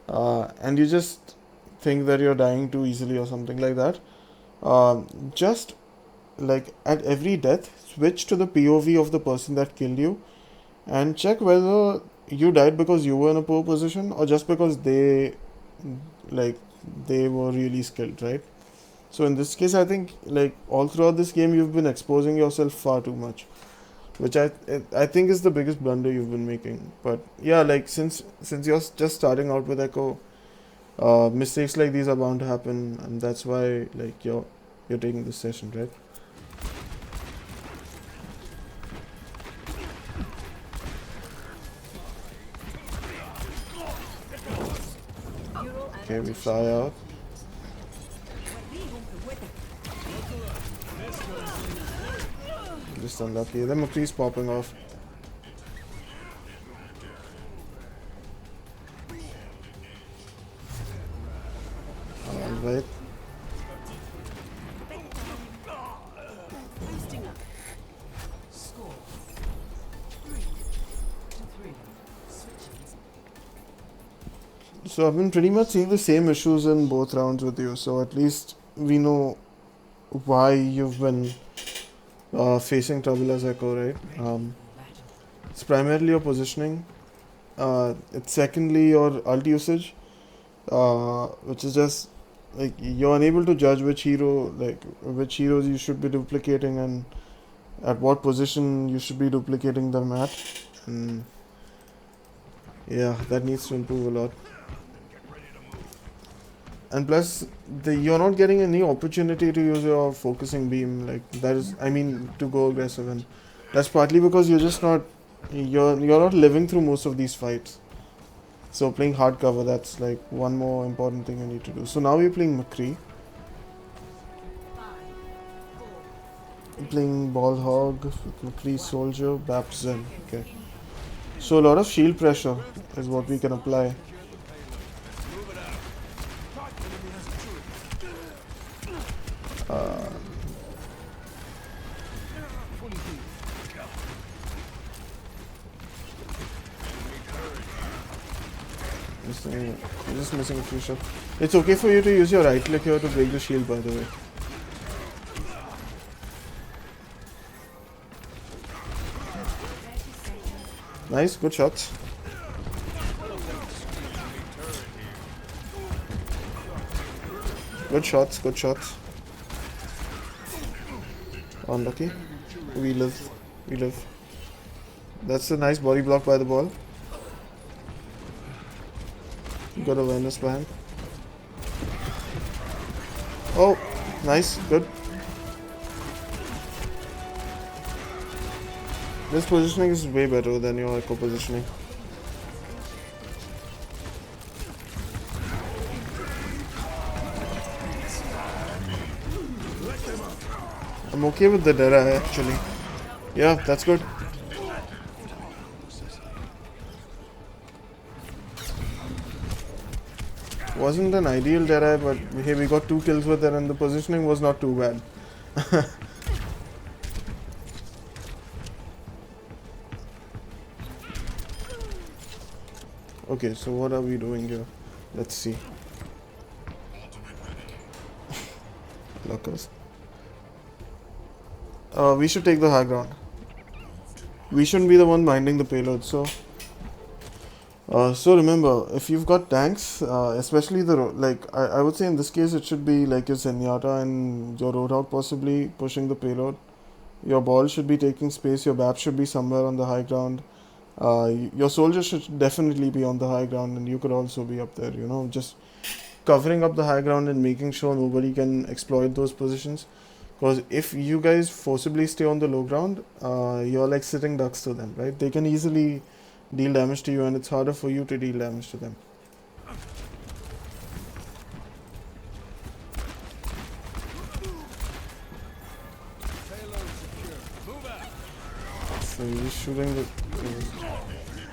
and you just think that you're dying too easily or something like that, just like at every death, switch to the POV of the person that killed you and check whether you died because you were in a poor position or just because they were really skilled, right? So in this case, I think like all throughout this game you've been exposing yourself far too much, which I think is the biggest blunder you've been making. But yeah, like since you're just starting out with Echo, mistakes like these are bound to happen, and that's why like you're taking this session, right? Okay, we fly out. Just unlucky. The McCree's popping off. Alright. Score 3-3. Switching. So I've been pretty much seeing the same issues in both rounds with you. So at least we know why you've been facing trouble as Echo, right? It's primarily your positioning. It's secondly your ult usage, which is just like you're unable to judge which heroes you should be duplicating and at what position you should be duplicating them at. And yeah, that needs to improve a lot. And plus, you're not getting any opportunity to use your focusing beam, like that is, I mean, to go aggressive, and that's partly because you're not living through most of these fights. So playing hard cover, that's like one more important thing you need to do. So now we're playing McCree. We're playing Ball Hog, McCree Soldier, Bap Zen. Okay. So a lot of shield pressure is what we can apply. I'm just missing a few shots. It's okay for you to use your right click here to break the shield, by the way. Nice, good shots. Good shots, good shots. Unlucky. We live. That's a nice body block by the ball. Got awareness behind. Oh, nice, good. This positioning is way better than your Echo positioning. I'm okay with the Deadeye actually. Yeah, that's good. Wasn't an ideal Deadeye, but hey, we got 2 kills with it and the positioning was not too bad. Okay, so what are we doing here? Let's see. Lockers. We should take the high ground. We shouldn't be the one minding the payload, so remember, if you've got tanks, especially I would say in this case it should be like your Zenyatta and your Roadhog possibly pushing the payload. Your ball should be taking space, your BAP should be somewhere on the high ground. Your soldiers should definitely be on the high ground and you could also be up there, just covering up the high ground and making sure nobody can exploit those positions. Because if you guys forcibly stay on the low ground, you're like sitting ducks to them, right? They can easily deal damage to you and it's harder for you to deal damage to them. So he's shooting the...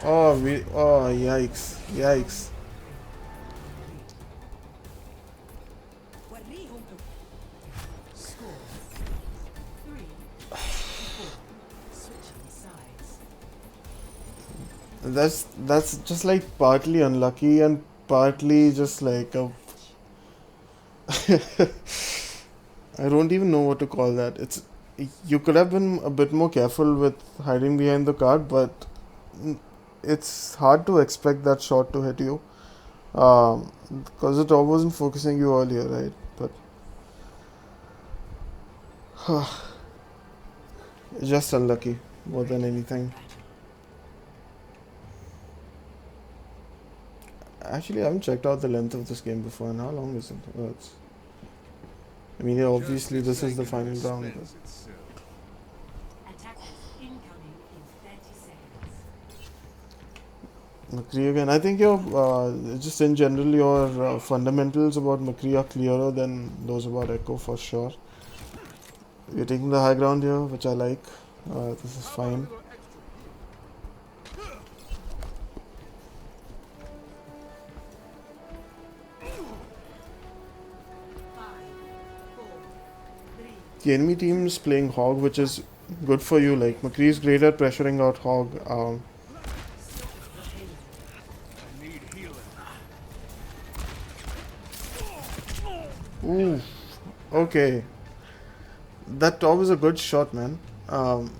Oh, yikes. Yikes. Score 3-4. Switching sides. That's just like partly unlucky and partly just like a... I don't even know what to call that. You could have been a bit more careful with hiding behind the card, but it's hard to expect that shot to hit you. Because the top wasn't focusing you earlier, right? But just unlucky more than anything. Actually, I haven't checked out the length of this game before, and how long is it? I mean, yeah, obviously this is the final round. But Attackers incoming in 30 seconds. McCree again. I think your just in general your fundamentals about McCree are clearer than those about Echo for sure. We're taking the high ground here, which I like. This is fine. The enemy team is playing Hog, which is good for you. Like McCree is great at pressuring out Hog. Ooh, okay. That top is a good shot, man. Or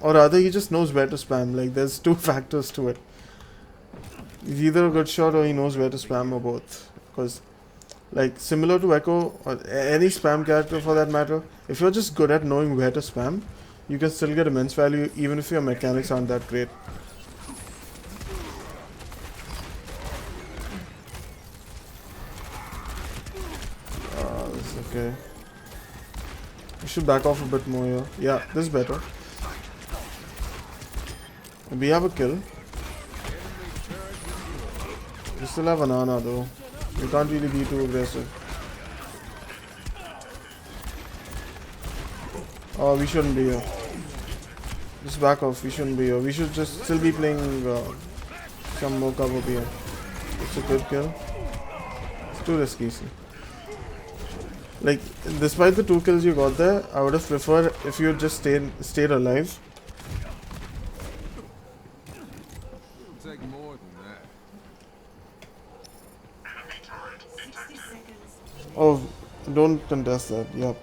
rather, he just knows where to spam. Like, there's 2 factors to it. He's either a good shot or he knows where to spam, or both. Because, like, similar to Echo, or any spam character for that matter, if you're just good at knowing where to spam, you can still get immense value even if your mechanics aren't that great. This is okay. We should back off a bit more here. Yeah, this is better. We have a kill. We still have an Ana though. We can't really be too aggressive. Oh, we shouldn't be here. Just back off, we shouldn't be here. We should just still be playing some more cover here. It's a good kill. It's too risky, see. Like, despite the 2 kills you got there, I would have preferred if you had just stayed alive. It'll take more than that. 60 seconds. Oh, don't contest that, yep.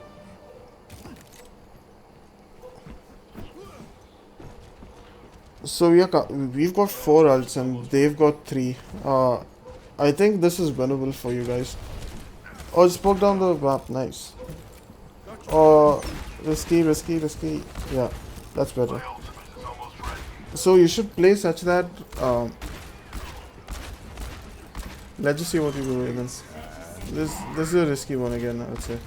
So we've got 4 ults and they've got 3. I think this is winnable for you guys. Oh, just poke down the map, nice. Oh, risky. Yeah, that's better. So you should play such that let's just see what you do against. This is a risky one again, I would say.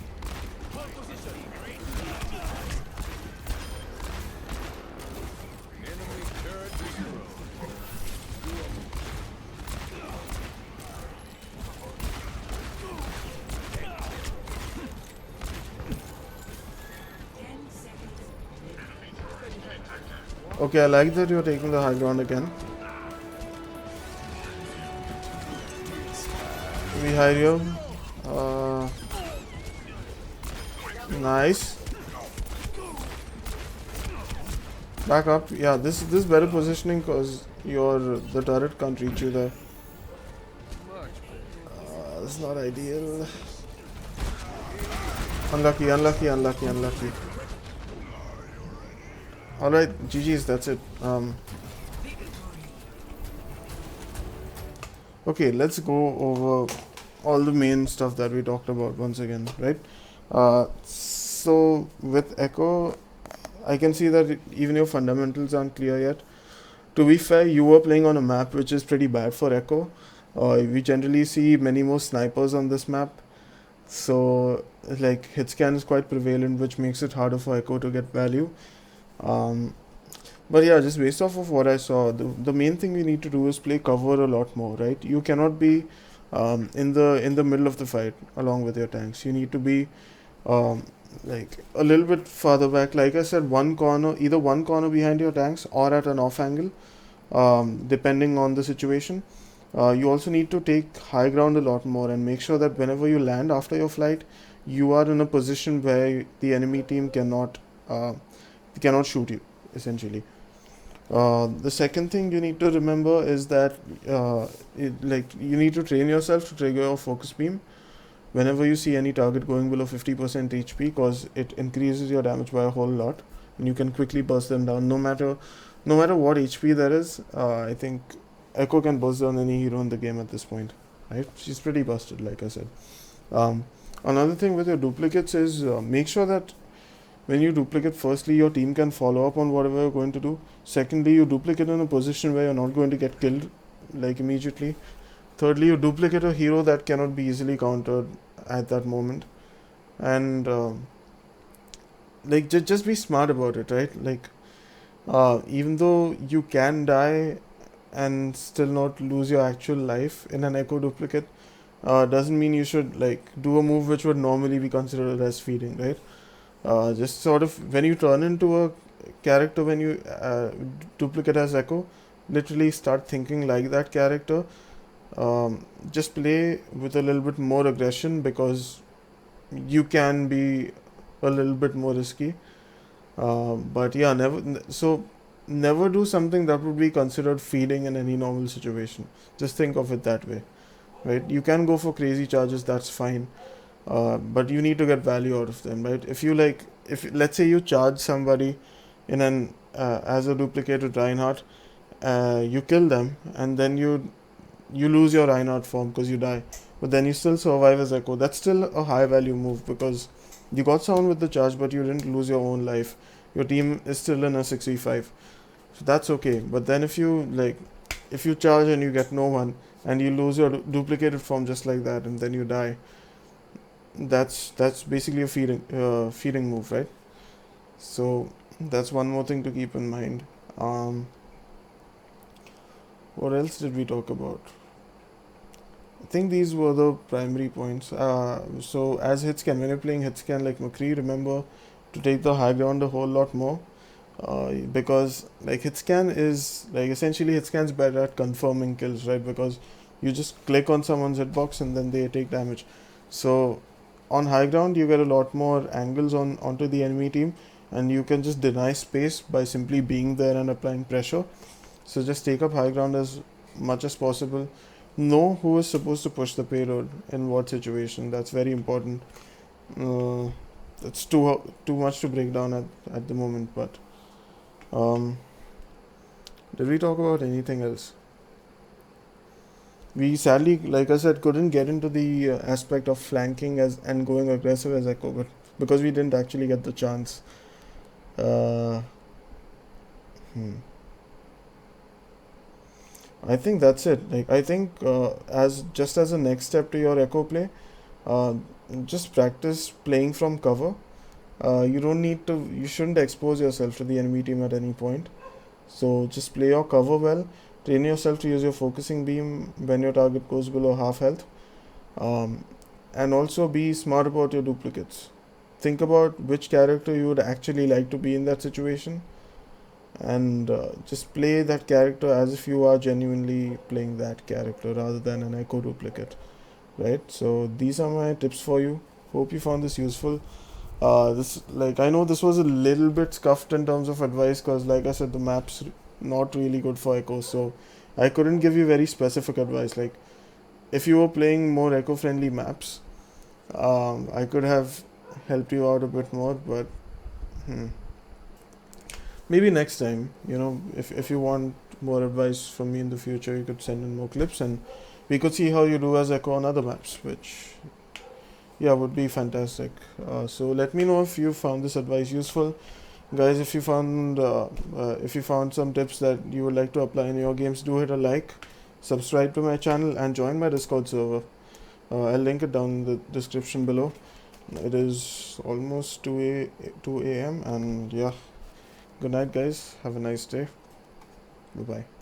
Okay, I like that you're taking the high ground again. We hide you. Nice. Back up. Yeah, this better positioning because the turret can't reach you there. Much better. That's not ideal. Unlucky, unlucky, unlucky, unlucky. Alright, GG's, that's it. Okay, let's go over all the main stuff that we talked about once again, right? So with Echo, I can see that even your fundamentals aren't clear yet. To be fair, you were playing on a map which is pretty bad for Echo. We generally see many more snipers on this map. So like hit scan is quite prevalent, which makes it harder for Echo to get value. But yeah, just based off of what I saw, the main thing we need to do is play cover a lot more, right? You cannot be in the middle of the fight along with your tanks. You need to be like a little bit farther back. Like I said, either one corner behind your tanks or at an off angle, depending on the situation. You also need to take high ground a lot more and make sure that whenever you land after your flight, you are in a position where the enemy team cannot shoot you, essentially. The second thing you need to remember is that you need to train yourself to trigger your focus beam whenever you see any target going below 50% HP, because it increases your damage by a whole lot and you can quickly burst them down no matter what HP there is. I think Echo can burst down any hero in the game at this point, right? She's pretty busted, like I said. Another thing with your duplicates is make sure that when you duplicate, firstly, your team can follow up on whatever you're going to do. Secondly, you duplicate in a position where you're not going to get killed like immediately. Thirdly, you duplicate a hero that cannot be easily countered at that moment. And just be smart about it, right? Like even though you can die and still not lose your actual life in an Echo duplicate, doesn't mean you should like do a move which would normally be considered as feeding, right? Just sort of when you turn into a character, when you duplicate as Echo, literally start thinking like that character. Just play with a little bit more aggression because you can be a little bit more risky. But yeah, never do something that would be considered feeding in any normal situation. Just think of it that way, right? You can go for crazy charges, that's fine. But you need to get value out of them, right? If let's say you charge somebody in an as a duplicated Reinhardt, you kill them and then you lose your Reinhardt form because you die, but then you still survive as Echo. That's still a high value move because you got someone with the charge, but you didn't lose your own life. Your team is still in a 6v5, so that's okay. But then if you charge and you get no one and you lose your duplicated form just like that and then you die, that's basically a feeding move, right? So that's one more thing to keep in mind. What else did we talk about? I think these were the primary points. So as hitscan, when you're playing hitscan like McCree, remember to take the high ground a whole lot more. Because like hitscan is like essentially hitscan's better at confirming kills, right? Because you just click on someone's hitbox and then they take damage. So on high ground you get a lot more angles onto the enemy team, and you can just deny space by simply being there and applying pressure. So just take up high ground as much as possible. Know who is supposed to push the payload in what situation. That's very important. It's too much to break down at the moment, but did we talk about anything else? We sadly, like I said, couldn't get into the aspect of flanking and going aggressive as Echo, but because we didn't actually get the chance. I think that's it. Like I think as a next step to your Echo play, uh, just practice playing from cover. You shouldn't expose yourself to the enemy team at any point. So just play your cover well. Train yourself to use your focusing beam when your target goes below half health. And also be smart about your duplicates. Think about which character you would actually like to be in that situation. and just play that character as if you are genuinely playing that character rather than an echo duplicate, right? So these are my tips for you. Hope you found this useful. This, like, I know this was a little bit scuffed in terms of advice because, like I said, the map's not really good for echo, so I couldn't give you very specific advice. Like, if you were playing more echo friendly maps, I could have helped you out a bit more, but hmm, maybe next time, if you want more advice from me in the future, you could send in more clips and we could see how you do as echo on other maps, which, yeah, would be fantastic. So let me know if you found this advice useful, guys. If you found some tips that you would like to apply in your games, do hit a like, subscribe to my channel, and join my Discord server. I'll link it down in the description below. It is almost 2 a.m. and yeah, good night, guys. Have a nice day. Bye bye.